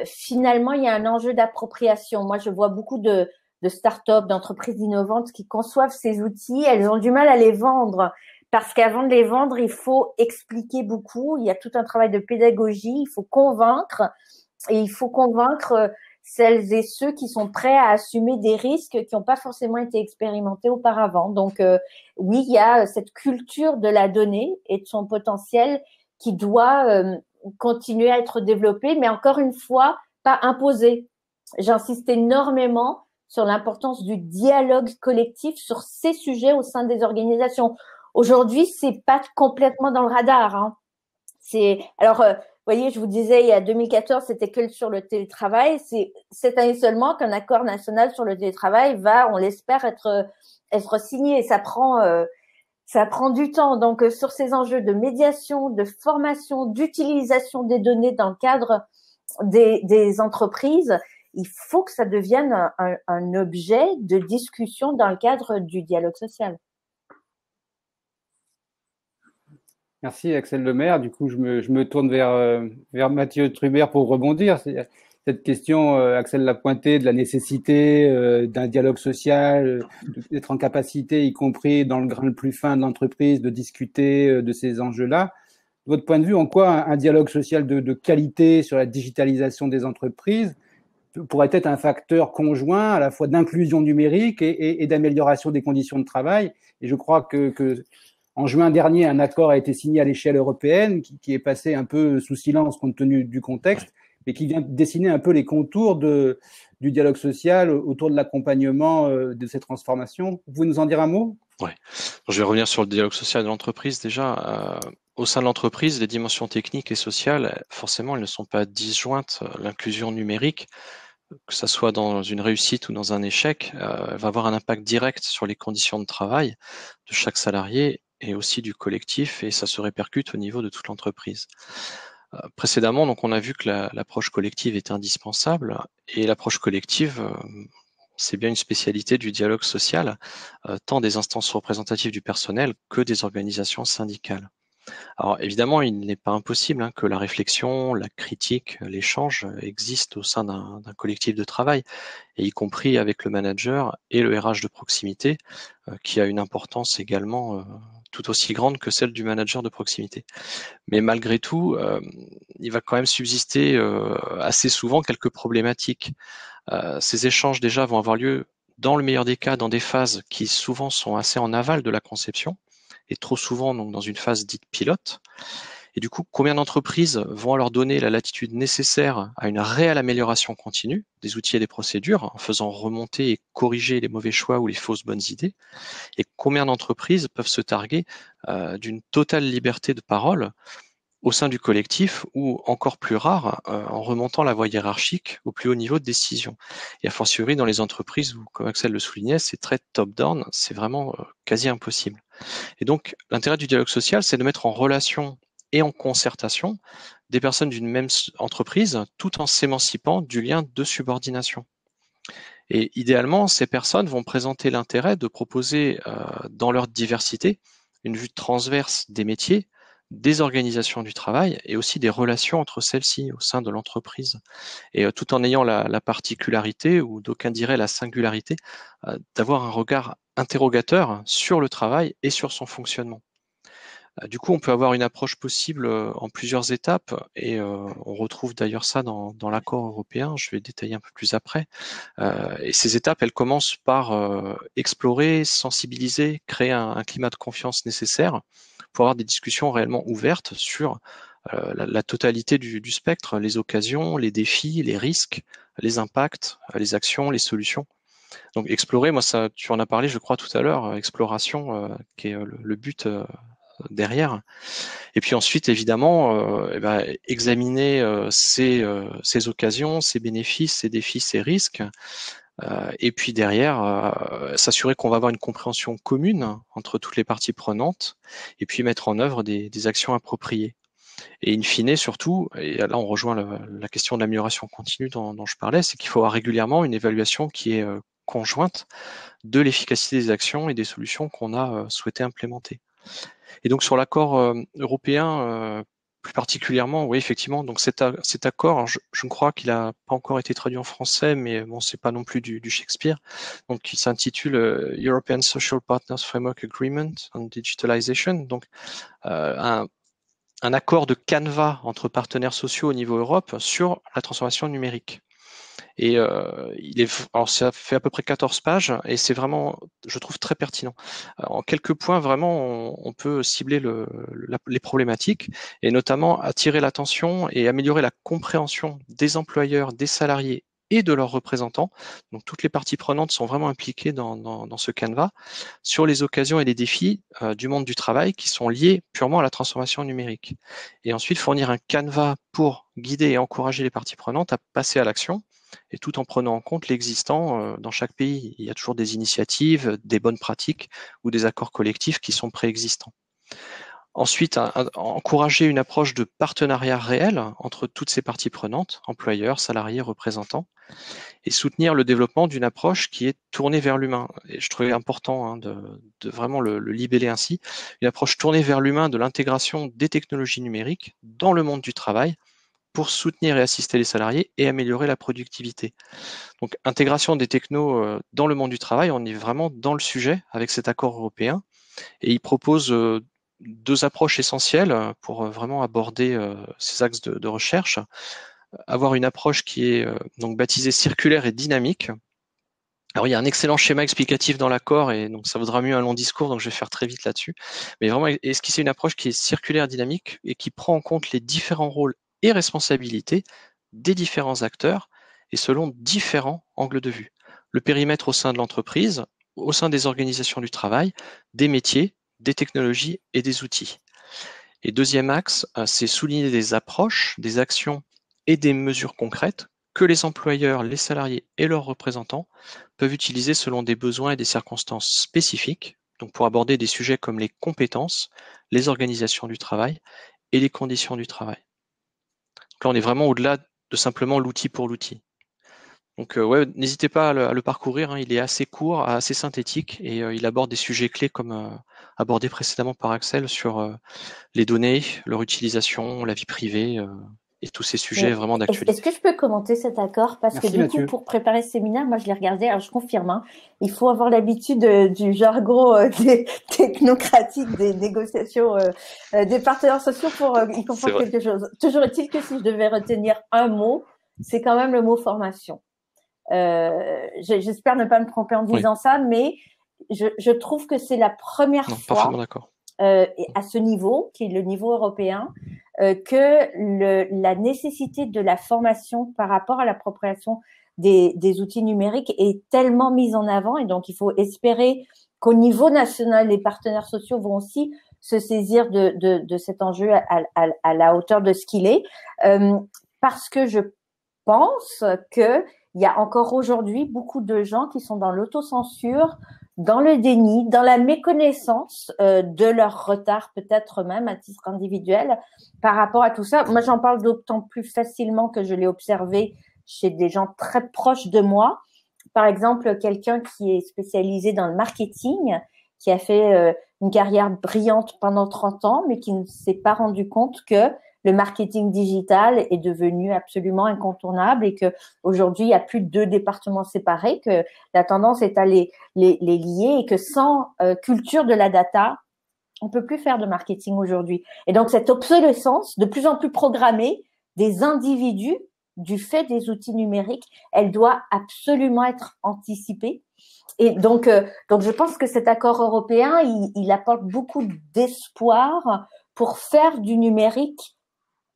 finalement, il y a un enjeu d'appropriation. Moi, je vois beaucoup de start-up, d'entreprises innovantes qui conçoivent ces outils. Elles ont du mal à les vendre parce qu'avant de les vendre, il faut expliquer beaucoup. Il y a tout un travail de pédagogie. Il faut convaincre et il faut convaincre celles et ceux qui sont prêts à assumer des risques qui n'ont pas forcément été expérimentés auparavant. Donc, oui, il y a cette culture de la donnée et de son potentiel qui doit continuer à être développée, mais encore une fois, pas imposée. J'insiste énormément sur l'importance du dialogue collectif sur ces sujets au sein des organisations. Aujourd'hui, c'est pas complètement dans le radar. Hein. Alors, vous voyez, je vous disais, il y a 2014, c'était que sur le télétravail. C'est cette année seulement qu'un accord national sur le télétravail va, on l'espère, être signé. Et ça prend du temps. Donc, sur ces enjeux de médiation, de formation, d'utilisation des données dans le cadre des entreprises, il faut que ça devienne un objet de discussion dans le cadre du dialogue social. Merci Axel Lemaire. Du coup, je me tourne vers Mathieu Trubert pour rebondir. Cette question, Axel l'a pointé, de la nécessité d'un dialogue social, d'être en capacité, y compris dans le grain le plus fin de l'entreprise, de discuter de ces enjeux-là. De votre point de vue, en quoi un dialogue social de qualité sur la digitalisation des entreprises pourrait être un facteur conjoint à la fois d'inclusion numérique et d'amélioration des conditions de travail? Et je crois que en juin dernier, un accord a été signé à l'échelle européenne qui est passé un peu sous silence compte tenu du contexte, mais qui vient dessiner un peu les contours du dialogue social autour de l'accompagnement de ces transformations. Vous pouvez nous en dire un mot? Oui. Je vais revenir sur le dialogue social de l'entreprise. Déjà, au sein de l'entreprise, les dimensions techniques et sociales, forcément, elles ne sont pas disjointes. L'inclusion numérique, que ça soit dans une réussite ou dans un échec, va avoir un impact direct sur les conditions de travail de chaque salarié et aussi du collectif, et ça se répercute au niveau de toute l'entreprise. Précédemment, donc, on a vu que l'approche collective est indispensable, et l'approche collective, c'est bien une spécialité du dialogue social, tant des instances représentatives du personnel que des organisations syndicales. Alors évidemment, il n'est pas impossible que la réflexion, la critique, l'échange existent au sein d'un collectif de travail, et y compris avec le manager et le RH de proximité, qui a une importance également tout aussi grande que celle du manager de proximité. Mais malgré tout, il va quand même subsister assez souvent quelques problématiques. Ces échanges déjà vont avoir lieu, dans le meilleur des cas, dans des phases qui souvent sont assez en aval de la conception, et trop souvent donc dans une phase dite pilote. Et du coup, combien d'entreprises vont alors donner la latitude nécessaire à une réelle amélioration continue des outils et des procédures, en faisant remonter et corriger les mauvais choix ou les fausses bonnes idées? Et combien d'entreprises peuvent se targuer d'une totale liberté de parole au sein du collectif, ou encore plus rare, en remontant la voie hiérarchique au plus haut niveau de décision? Et a fortiori dans les entreprises où, comme Axel le soulignait, c'est très top-down, c'est vraiment quasi impossible. Et donc, l'intérêt du dialogue social, c'est de mettre en relation et en concertation des personnes d'une même entreprise, tout en s'émancipant du lien de subordination. Et idéalement, ces personnes vont présenter l'intérêt de proposer, dans leur diversité, une vue transverse des métiers, des organisations du travail et aussi des relations entre celles-ci au sein de l'entreprise. Et tout en ayant la particularité, ou d'aucuns diraient la singularité, d'avoir un regard interrogateur sur le travail et sur son fonctionnement. Du coup, on peut avoir une approche possible en plusieurs étapes, et on retrouve d'ailleurs ça dans l'accord européen, je vais détailler un peu plus après. Et ces étapes, elles commencent par explorer, sensibiliser, créer un climat de confiance nécessaire pour avoir des discussions réellement ouvertes sur la totalité du spectre, les occasions, les défis, les risques, les impacts, les actions, les solutions. Donc explorer, moi ça, tu en as parlé je crois tout à l'heure, exploration qui est le but derrière. Et puis ensuite, évidemment, examiner ces occasions, ces bénéfices, ces défis, ces risques. Et puis derrière, s'assurer qu'on va avoir une compréhension commune entre toutes les parties prenantes, et puis mettre en œuvre des actions appropriées. Et in fine, surtout, et là on rejoint la question de l'amélioration continue dont je parlais, c'est qu'il faut avoir régulièrement une évaluation qui est conjointe de l'efficacité des actions et des solutions qu'on a souhaité implémenter. Et donc sur l'accord européen, plus particulièrement, oui, effectivement, donc cet accord, alors je crois qu'il n'a pas encore été traduit en français, mais bon, c'est pas non plus du Shakespeare. Donc, il s'intitule European Social Partners Framework Agreement on Digitalization. Donc, un accord de canevas entre partenaires sociaux au niveau Europe sur la transformation numérique. Et alors ça fait à peu près 14 pages et c'est vraiment, je trouve, très pertinent. En quelques points, vraiment, on peut cibler les problématiques et notamment attirer l'attention et améliorer la compréhension des employeurs, des salariés et de leurs représentants. Donc toutes les parties prenantes sont vraiment impliquées dans ce canevas sur les occasions et les défis du monde du travail qui sont liés purement à la transformation numérique. Et ensuite fournir un canevas pour guider et encourager les parties prenantes à passer à l'action, et tout en prenant en compte l'existant. Dans chaque pays, il y a toujours des initiatives, des bonnes pratiques ou des accords collectifs qui sont préexistants. Ensuite, encourager une approche de partenariat réel entre toutes ces parties prenantes, employeurs, salariés, représentants, et soutenir le développement d'une approche qui est tournée vers l'humain. Et je trouvais important de vraiment le libeller ainsi, une approche tournée vers l'humain de l'intégration des technologies numériques dans le monde du travail, pour soutenir et assister les salariés et améliorer la productivité. Donc, intégration des technos dans le monde du travail, on est vraiment dans le sujet avec cet accord européen et il propose deux approches essentielles pour vraiment aborder ces axes de recherche. Avoir une approche qui est donc baptisée circulaire et dynamique. Alors, il y a un excellent schéma explicatif dans l'accord et donc ça vaudra mieux un long discours, donc je vais faire très vite là-dessus. Mais vraiment esquisser une approche qui est circulaire et dynamique et qui prend en compte les différents rôles et responsabilités des différents acteurs et selon différents angles de vue. Le périmètre au sein de l'entreprise, au sein des organisations du travail, des métiers, des technologies et des outils. Et deuxième axe, c'est souligner des approches, des actions et des mesures concrètes que les employeurs, les salariés et leurs représentants peuvent utiliser selon des besoins et des circonstances spécifiques, donc pour aborder des sujets comme les compétences, les organisations du travail et les conditions du travail. Donc là, on est vraiment au-delà de simplement l'outil pour l'outil. Donc ouais, n'hésitez pas à le parcourir, hein, il est assez court, assez synthétique et il aborde des sujets clés comme abordé précédemment par Axel sur les données, leur utilisation, la vie privée et tous ces sujets vraiment d'actualité. Est-ce que je peux commenter cet accord? Parce Merci, que du Mathieu. coup, pour préparer ce séminaire, moi, je l'ai regardé. Alors, je confirme, hein, il faut avoir l'habitude du jargon technocratique des négociations des partenaires sociaux pour y comprendre quelque chose. Toujours est-il que si je devais retenir un mot, c'est quand même le mot formation. J'espère ne pas me tromper en disant ça, mais je trouve que c'est la première fois parfaitement d'accord. À ce niveau, qui est le niveau européen, que la nécessité de la formation par rapport à l'appropriation des outils numériques est tellement mise en avant, et donc il faut espérer qu'au niveau national, les partenaires sociaux vont aussi se saisir de cet enjeu à la hauteur de ce qu'il est, parce que je pense que il y a encore aujourd'hui beaucoup de gens qui sont dans l'autocensure, dans le déni, dans la méconnaissance de leur retard, peut-être même à titre individuel, par rapport à tout ça. Moi, j'en parle d'autant plus facilement que je l'ai observé chez des gens très proches de moi. Par exemple, quelqu'un qui est spécialisé dans le marketing, qui a fait une carrière brillante pendant 30 ans, mais qui ne s'est pas rendu compte que le marketing digital est devenu absolument incontournable et que aujourd'hui il y a plus de 2 départements séparés, que la tendance est à les lier et que sans culture de la data, on peut plus faire de marketing aujourd'hui. Et donc cette obsolescence de plus en plus programmée des individus du fait des outils numériques, elle doit absolument être anticipée. Et donc je pense que cet accord européen, il apporte beaucoup d'espoir pour faire du numérique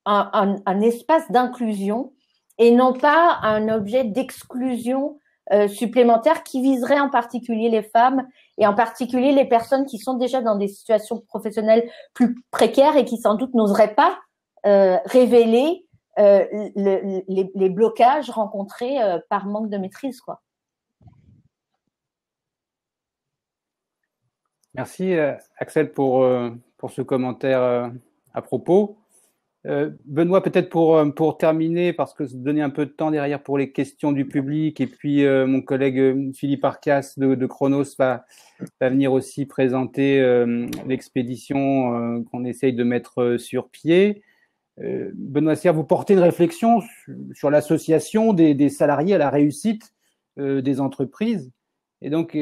un espace d'inclusion et non pas un objet d'exclusion supplémentaire qui viserait en particulier les femmes et en particulier les personnes qui sont déjà dans des situations professionnelles plus précaires et qui sans doute n'oseraient pas révéler les blocages rencontrés par manque de maîtrise, quoi. Merci Axel pour ce commentaire à propos. Benoît, peut-être pour terminer, parce que donner un peu de temps derrière pour les questions du public, et puis mon collègue Philippe Arcas de Chronos va venir aussi présenter l'expédition qu'on essaye de mettre sur pied. Benoît Serre, vous portez une réflexion sur l'association des salariés à la réussite des entreprises. Et donc,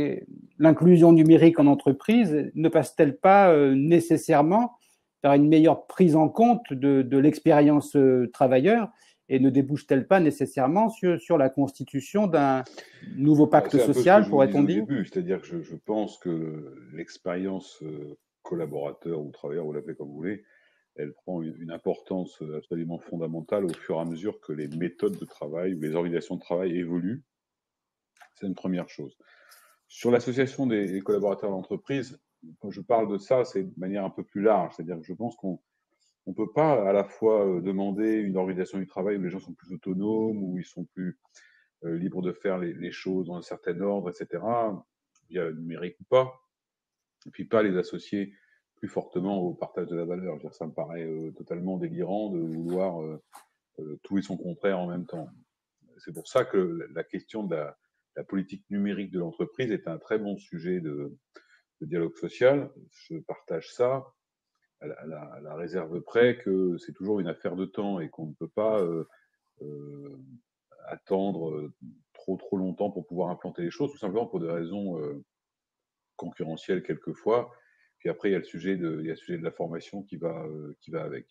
l'inclusion numérique en entreprise ne passe-t-elle pas nécessairement par une meilleure prise en compte de l'expérience travailleur et ne débouche-t-elle pas nécessairement sur la constitution d'un nouveau pacte social, pourrait-on dire? C'est-à-dire que je pense que l'expérience collaborateur ou travailleur, vous l'appelez comme vous voulez, elle prend une importance absolument fondamentale au fur et à mesure que les méthodes de travail ou les organisations de travail évoluent. C'est une première chose. Sur l'association des collaborateurs d'entreprise, quand je parle de ça, c'est de manière un peu plus large. C'est-à-dire que je pense qu'on ne peut pas à la fois demander une organisation du travail où les gens sont plus autonomes, où ils sont plus libres de faire les choses dans un certain ordre, etc., via le numérique ou pas, et puis pas les associer plus fortement au partage de la valeur. Je veux dire, ça me paraît totalement délirant de vouloir tout et son contraire en même temps. C'est pour ça que la question de la politique numérique de l'entreprise est un très bon sujet de dialogue social. Je partage ça à la réserve près que c'est toujours une affaire de temps et qu'on ne peut pas attendre trop longtemps pour pouvoir implanter les choses, tout simplement pour des raisons concurrentielles quelquefois. Puis après, il y a le sujet de la formation qui va avec.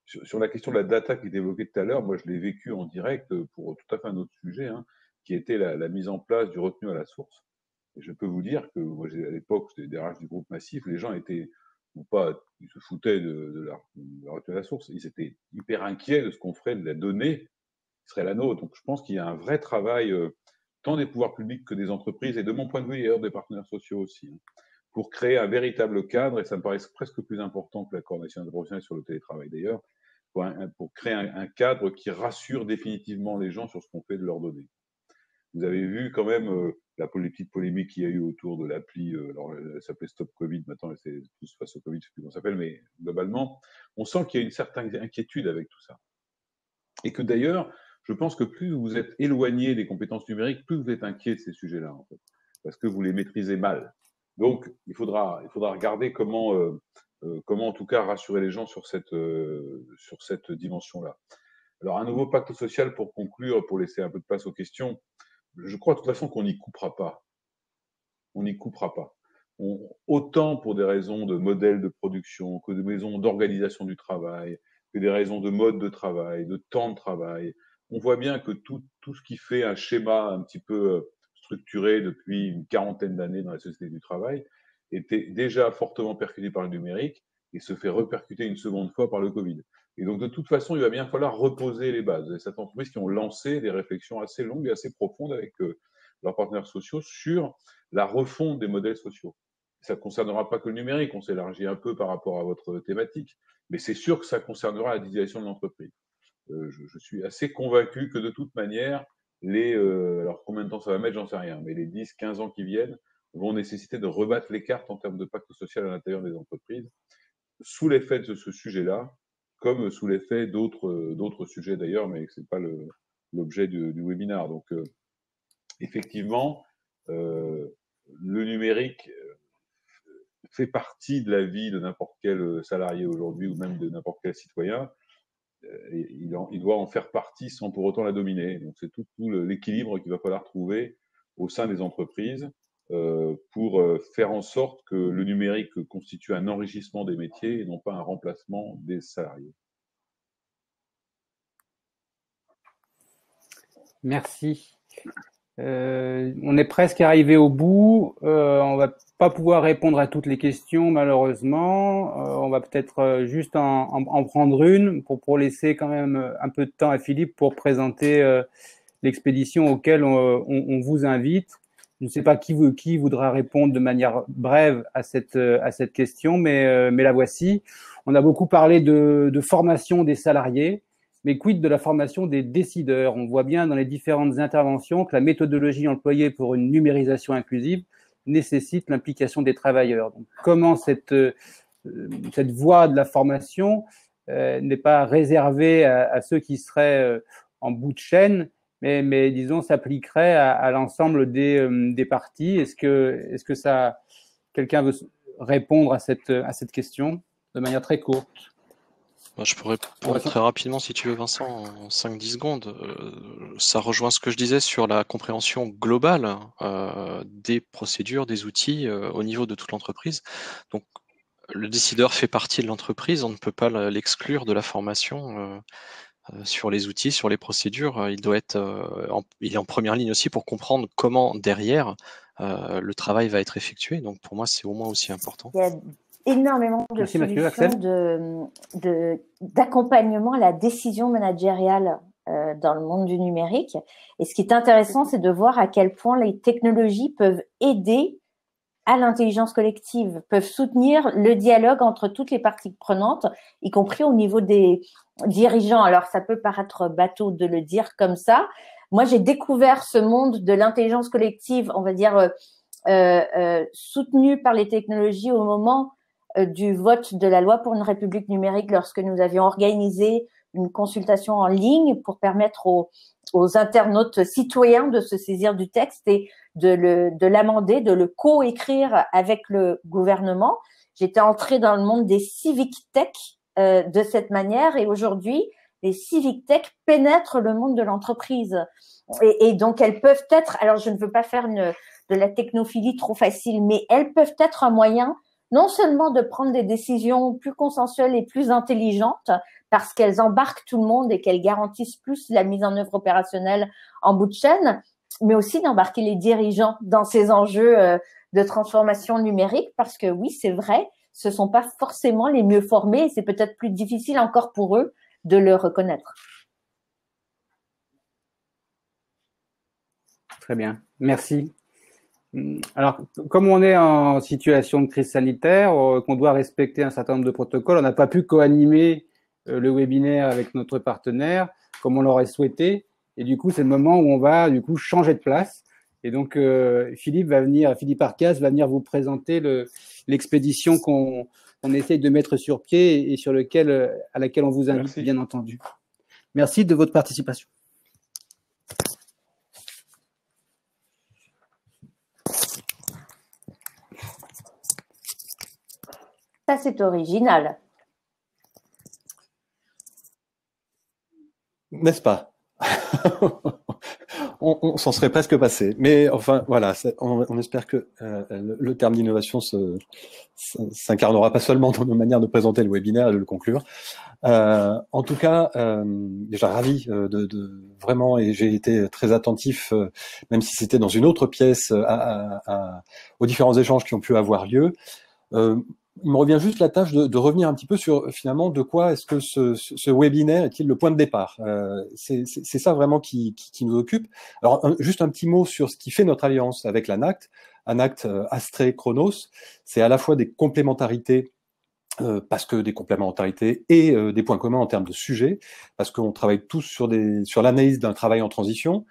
Sur la question de la data qui était évoquée tout à l'heure, moi je l'ai vécu en direct pour tout à fait un autre sujet, qui était la mise en place du retenu à la source. Et je peux vous dire que moi, à l'époque, c'était des DRH du groupe Massif, les gens étaient, non pas, ils se foutaient de la retenue à la source, ils étaient hyper inquiets de ce qu'on ferait de la donnée qui serait la nôtre. Donc je pense qu'il y a un vrai travail, tant des pouvoirs publics que des entreprises, et de mon point de vue, d'ailleurs, des partenaires sociaux aussi, pour créer un véritable cadre, et ça me paraît presque plus important que l'accord national professionnel sur le télétravail d'ailleurs, pour créer un cadre qui rassure définitivement les gens sur ce qu'on fait de leurs données. Vous avez vu quand même la petite polémique qu'il y a eu autour de l'appli, alors elle s'appelait Stop Covid, maintenant c'est tous face au Covid, je ne sais plus comment ça s'appelle, mais globalement, on sent qu'il y a une certaine inquiétude avec tout ça. Et que d'ailleurs, je pense que plus vous êtes éloigné des compétences numériques, plus vous êtes inquiet de ces sujets-là, en fait, parce que vous les maîtrisez mal. Donc, il faudra regarder comment en tout cas rassurer les gens sur cette dimension-là. Alors, un nouveau pacte social pour conclure, pour laisser un peu de place aux questions. Je crois de toute façon qu'on n'y coupera pas. On n'y coupera pas. Autant pour des raisons de modèle de production, que de raisons d'organisation du travail, que des raisons de mode de travail, de temps de travail. On voit bien que tout ce qui fait un schéma un petit peu structuré depuis une quarantaine d'années dans la société du travail était déjà fortement percuté par le numérique et se fait repercuter une seconde fois par le Covid. Et donc, de toute façon, il va bien falloir reposer les bases. Et certaines entreprises qui ont lancé des réflexions assez longues et assez profondes avec leurs partenaires sociaux sur la refonte des modèles sociaux. Ça ne concernera pas que le numérique, on s'élargit un peu par rapport à votre thématique, mais c'est sûr que ça concernera la digitalisation de l'entreprise. Je suis assez convaincu que de toute manière, alors combien de temps ça va mettre, j'en sais rien, mais les 10, 15 ans qui viennent vont nécessiter de rebattre les cartes en termes de pacte social à l'intérieur des entreprises, sous l'effet de ce sujet-là, comme sous l'effet d'autres sujets d'ailleurs, mais ce n'est pas l'objet du webinaire. Donc, effectivement, le numérique fait partie de la vie de n'importe quel salarié aujourd'hui, ou même de n'importe quel citoyen. Et il doit en faire partie sans pour autant la dominer. Donc, c'est tout l'équilibre qu'il va falloir trouver au sein des entreprises pour faire en sorte que le numérique constitue un enrichissement des métiers et non pas un remplacement des salariés. Merci. On est presque arrivé au bout. On va pas pouvoir répondre à toutes les questions, malheureusement. On va peut-être juste en prendre une pour laisser quand même un peu de temps à Philippe pour présenter l'expédition auquel on vous invite. Je ne sais pas qui voudra répondre de manière brève à cette question, mais la voici. On a beaucoup parlé de formation des salariés. Mais quid de la formation des décideurs? On voit bien dans les différentes interventions que la méthodologie employée pour une numérisation inclusive nécessite l'implication des travailleurs. Donc, comment cette voie de la formation n'est pas réservé à ceux qui seraient en bout de chaîne, mais disons s'appliquerait à l'ensemble des parties. Est-ce que ça, quelqu'un veut répondre à cette question de manière très courte? Je pourrais répondre très rapidement si tu veux, Vincent, en 5-10 secondes. Ça rejoint ce que je disais sur la compréhension globale des procédures, des outils au niveau de toute l'entreprise. Donc, le décideur fait partie de l'entreprise, on ne peut pas l'exclure de la formation sur les outils, sur les procédures. Il doit être, il est en première ligne aussi pour comprendre comment derrière le travail va être effectué. Donc, pour moi, c'est au moins aussi important. Il y a énormément de solutions d'accompagnement à la décision managériale dans le monde du numérique. Et ce qui est intéressant, c'est de voir à quel point les technologies peuvent aider à l'intelligence collective, peuvent soutenir le dialogue entre toutes les parties prenantes, y compris au niveau des dirigeants. Alors, ça peut paraître bateau de le dire comme ça. Moi, j'ai découvert ce monde de l'intelligence collective, on va dire, soutenu par les technologies au moment du vote de la loi pour une république numérique, lorsque nous avions organisé une consultation en ligne pour permettre aux internautes citoyens de se saisir du texte et de l'amender, de le co-écrire avec le gouvernement. J'étais entrée dans le monde des civic tech de cette manière, et aujourd'hui, les civic tech pénètrent le monde de l'entreprise. Et donc, elles peuvent être, alors je ne veux pas faire de la technophilie trop facile, mais elles peuvent être un moyen non seulement de prendre des décisions plus consensuelles et plus intelligentes, parce qu'elles embarquent tout le monde et qu'elles garantissent plus la mise en œuvre opérationnelle en bout de chaîne, mais aussi d'embarquer les dirigeants dans ces enjeux de transformation numérique, parce que oui, c'est vrai, ce sont pas forcément les mieux formés, et c'est peut-être plus difficile encore pour eux de le reconnaître. Très bien, merci. Alors, comme on est en situation de crise sanitaire, qu'on doit respecter un certain nombre de protocoles, on n'a pas pu co-animer le webinaire avec notre partenaire comme on l'aurait souhaité. Et du coup, c'est le moment où on va du coup changer de place. Et donc, Philippe Arcas va venir vous présenter l'expédition qu'on essaye de mettre sur pied et à laquelle on vous invite, bien entendu. Merci de votre participation. Ça, c'est original. N'est-ce pas? On s'en serait presque passé. Mais enfin, voilà, on espère que le terme d'innovation s'incarnera pas seulement dans nos manières de présenter le webinaire et de le conclure. En tout cas, déjà ravi vraiment, et j'ai été très attentif, même si c'était dans une autre pièce, aux différents échanges qui ont pu avoir lieu. Il me revient juste la tâche de revenir un petit peu sur finalement de quoi est-ce que ce webinaire est-il le point de départ. C'est ça vraiment qui nous occupe. Alors juste un petit mot sur ce qui fait notre alliance avec l'ANACT. ANACT, Astrée, Chronos, c'est à la fois des complémentarités, parce que des complémentarités et des points communs en termes de sujets, parce qu'on travaille tous sur l'analyse d'un travail en transition,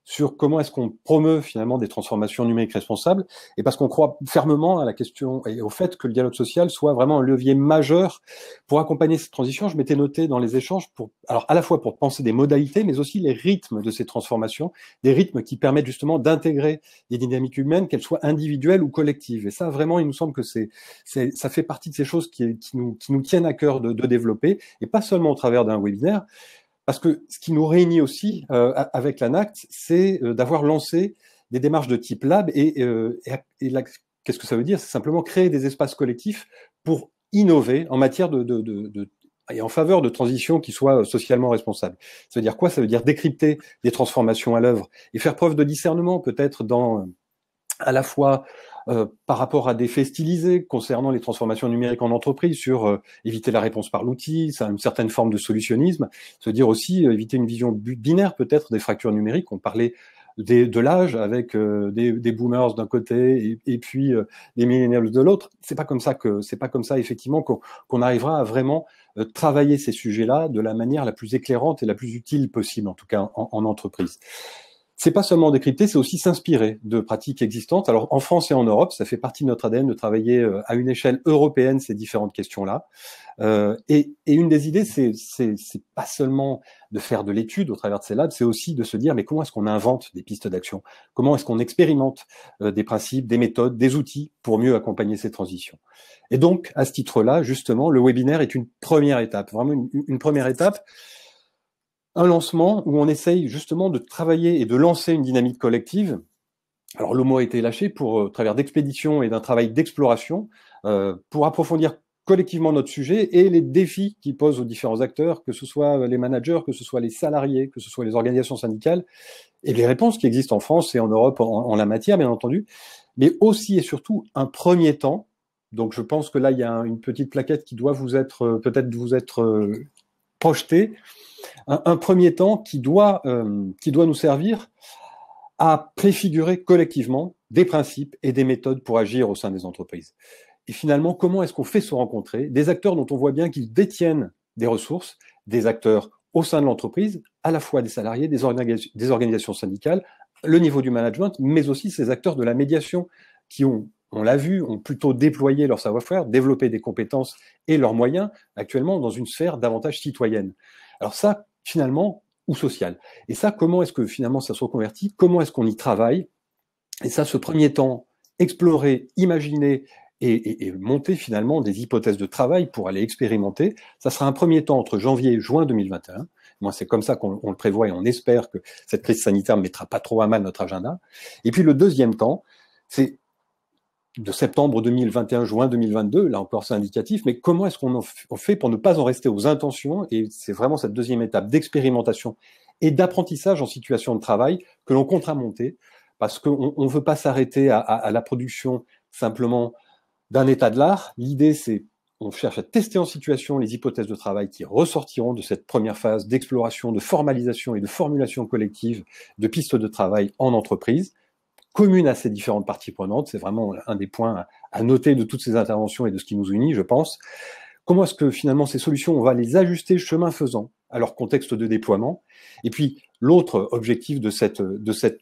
sur comment est-ce qu'on promeut finalement des transformations numériques responsables, et parce qu'on croit fermement à la question et au fait que le dialogue social soit vraiment un levier majeur pour accompagner cette transition. Je m'étais noté dans les échanges alors à la fois pour penser des modalités, mais aussi les rythmes de ces transformations, des rythmes qui permettent justement d'intégrer des dynamiques humaines, qu'elles soient individuelles ou collectives. Et ça, vraiment, il nous semble que ça fait partie de ces choses qui nous tiennent à cœur de développer, et pas seulement au travers d'un webinaire. Parce que ce qui nous réunit aussi avec l'ANACT, c'est d'avoir lancé des démarches de type lab. Et là, qu'est-ce que ça veut dire? C'est simplement créer des espaces collectifs pour innover en matière et en faveur de transitions qui soient socialement responsables. Ça veut dire quoi? Ça veut dire décrypter des transformations à l'œuvre et faire preuve de discernement, peut-être à la fois par rapport à des faits stylisés concernant les transformations numériques en entreprise, sur éviter la réponse par l'outil, ça a une certaine forme de solutionnisme, se dire aussi éviter une vision binaire peut-être des fractures numériques. On parlait de l'âge avec des boomers d'un côté et puis des millennials de l'autre. C'est pas comme ça effectivement qu'on arrivera à vraiment travailler ces sujets-là de la manière la plus éclairante et la plus utile possible, en tout cas en entreprise. c'est pas seulement décrypter, c'est aussi s'inspirer de pratiques existantes. Alors en France et en Europe, ça fait partie de notre ADN de travailler à une échelle européenne ces différentes questions-là. Et une des idées, c'est pas seulement de faire de l'étude au travers de ces labs, c'est aussi de se dire mais comment est-ce qu'on invente des pistes d'action? Comment est-ce qu'on expérimente des principes, des méthodes, des outils pour mieux accompagner ces transitions? Et donc à ce titre-là, justement, le webinaire est une première étape, vraiment une première étape. Un lancement où on essaye justement de travailler et de lancer une dynamique collective. Alors le mot a été lâché au travers d'expéditions et d'un travail d'exploration pour approfondir collectivement notre sujet et les défis qui posent aux différents acteurs, que ce soit les managers, que ce soit les salariés, que ce soit les organisations syndicales, et les réponses qui existent en France et en Europe en la matière, bien entendu, mais aussi et surtout un premier temps. Donc je pense que là, il y a une petite plaquette qui doit peut-être vous être projetée. Un premier temps qui doit nous servir à préfigurer collectivement des principes et des méthodes pour agir au sein des entreprises. Et finalement, comment est-ce qu'on fait se rencontrer des acteurs dont on voit bien qu'ils détiennent des ressources, des acteurs au sein de l'entreprise, à la fois des salariés, des organisations syndicales, le niveau du management, mais aussi ces acteurs de la médiation qui on l'a vu, ont plutôt déployé leur savoir-faire, développé des compétences et leurs moyens actuellement dans une sphère davantage citoyenne. Alors ça, finalement, ou social. Et ça, comment est-ce que finalement ça se reconvertit? Comment est-ce qu'on y travaille? Et ça, ce premier temps, explorer, imaginer et monter finalement des hypothèses de travail pour aller expérimenter, ça sera un premier temps entre janvier et juin 2021. Moi, c'est comme ça qu'on le prévoit et on espère que cette crise sanitaire ne mettra pas trop à mal notre agenda. Et puis le deuxième temps, c'est de septembre 2021, juin 2022, là encore c'est indicatif, mais comment est-ce qu'on fait pour ne pas en rester aux intentions? Et c'est vraiment cette deuxième étape d'expérimentation et d'apprentissage en situation de travail que l'on compte à monter, parce qu'on ne veut pas s'arrêter à la production simplement d'un état de l'art. L'idée, c'est on cherche à tester en situation les hypothèses de travail qui ressortiront de cette première phase d'exploration, de formalisation et de formulation collective de pistes de travail en entreprise, commune à ces différentes parties prenantes. C'est vraiment un des points à noter de toutes ces interventions et de ce qui nous unit, je pense. Comment est-ce que finalement ces solutions, on va les ajuster chemin faisant à leur contexte de déploiement? Et puis, l'autre objectif de cette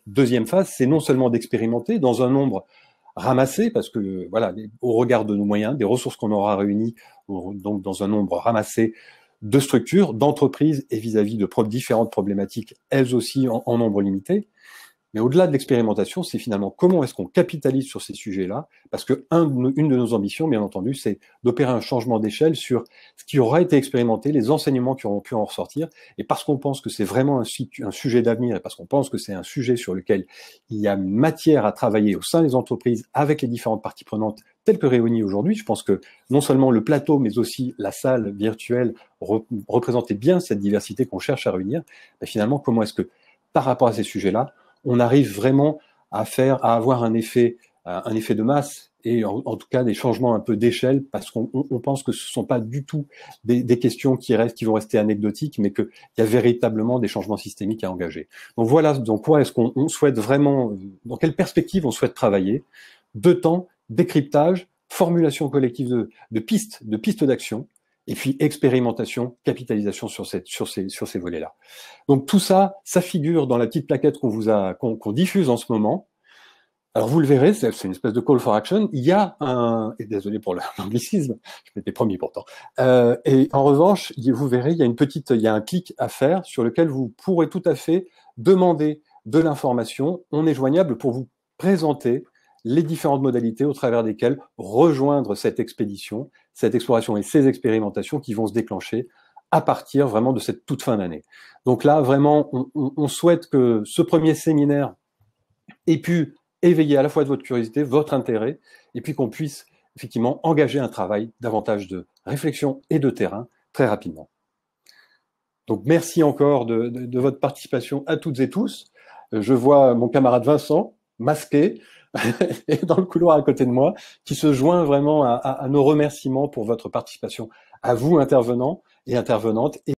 deuxième phase, c'est non seulement d'expérimenter dans un nombre ramassé, parce que voilà, au regard de nos moyens, des ressources qu'on aura réunies, donc dans un nombre ramassé de structures, d'entreprises et vis-à-vis de différentes problématiques, elles aussi en nombre limité. Mais au-delà de l'expérimentation, c'est finalement comment est-ce qu'on capitalise sur ces sujets-là, parce que une de nos ambitions, bien entendu, c'est d'opérer un changement d'échelle sur ce qui aura été expérimenté, les enseignements qui auront pu en ressortir, et parce qu'on pense que c'est vraiment un sujet d'avenir, et parce qu'on pense que c'est un sujet sur lequel il y a matière à travailler au sein des entreprises avec les différentes parties prenantes telles que réunies aujourd'hui. Je pense que non seulement le plateau, mais aussi la salle virtuelle représentait bien cette diversité qu'on cherche à réunir. Mais finalement, comment est-ce que, par rapport à ces sujets-là, on arrive vraiment à avoir un effet de masse et en tout cas des changements un peu d'échelle, parce qu'on pense que ce ne sont pas du tout des questions qui vont rester anecdotiques, mais qu'il y a véritablement des changements systémiques à engager. Donc voilà, donc quoi est-ce qu'on souhaite vraiment, dans quelle perspective on souhaite travailler? 2 temps, décryptage, formulation collective de pistes d'action, et puis expérimentation, capitalisation sur ces volets-là. Donc tout ça, ça figure dans la petite plaquette qu'on diffuse en ce moment. Alors vous le verrez, c'est une espèce de call for action. Il y a et désolé pour l'anglicisme, je m'étais promis pourtant. Et en revanche, vous verrez, il y a un clic à faire sur lequel vous pourrez tout à fait demander de l'information. On est joignable pour vous présenter les différentes modalités au travers desquelles rejoindre cette expédition, cette exploration et ces expérimentations qui vont se déclencher à partir vraiment de cette toute fin d'année. Donc là, vraiment, on souhaite que ce premier séminaire ait pu éveiller à la fois de votre curiosité, votre intérêt, et puis qu'on puisse effectivement engager un travail davantage de réflexion et de terrain très rapidement. Donc merci encore de votre participation à toutes et tous. Je vois mon camarade Vincent, masqué, et dans le couloir à côté de moi, qui se joint vraiment à nos remerciements pour votre participation, à vous intervenants et intervenantes.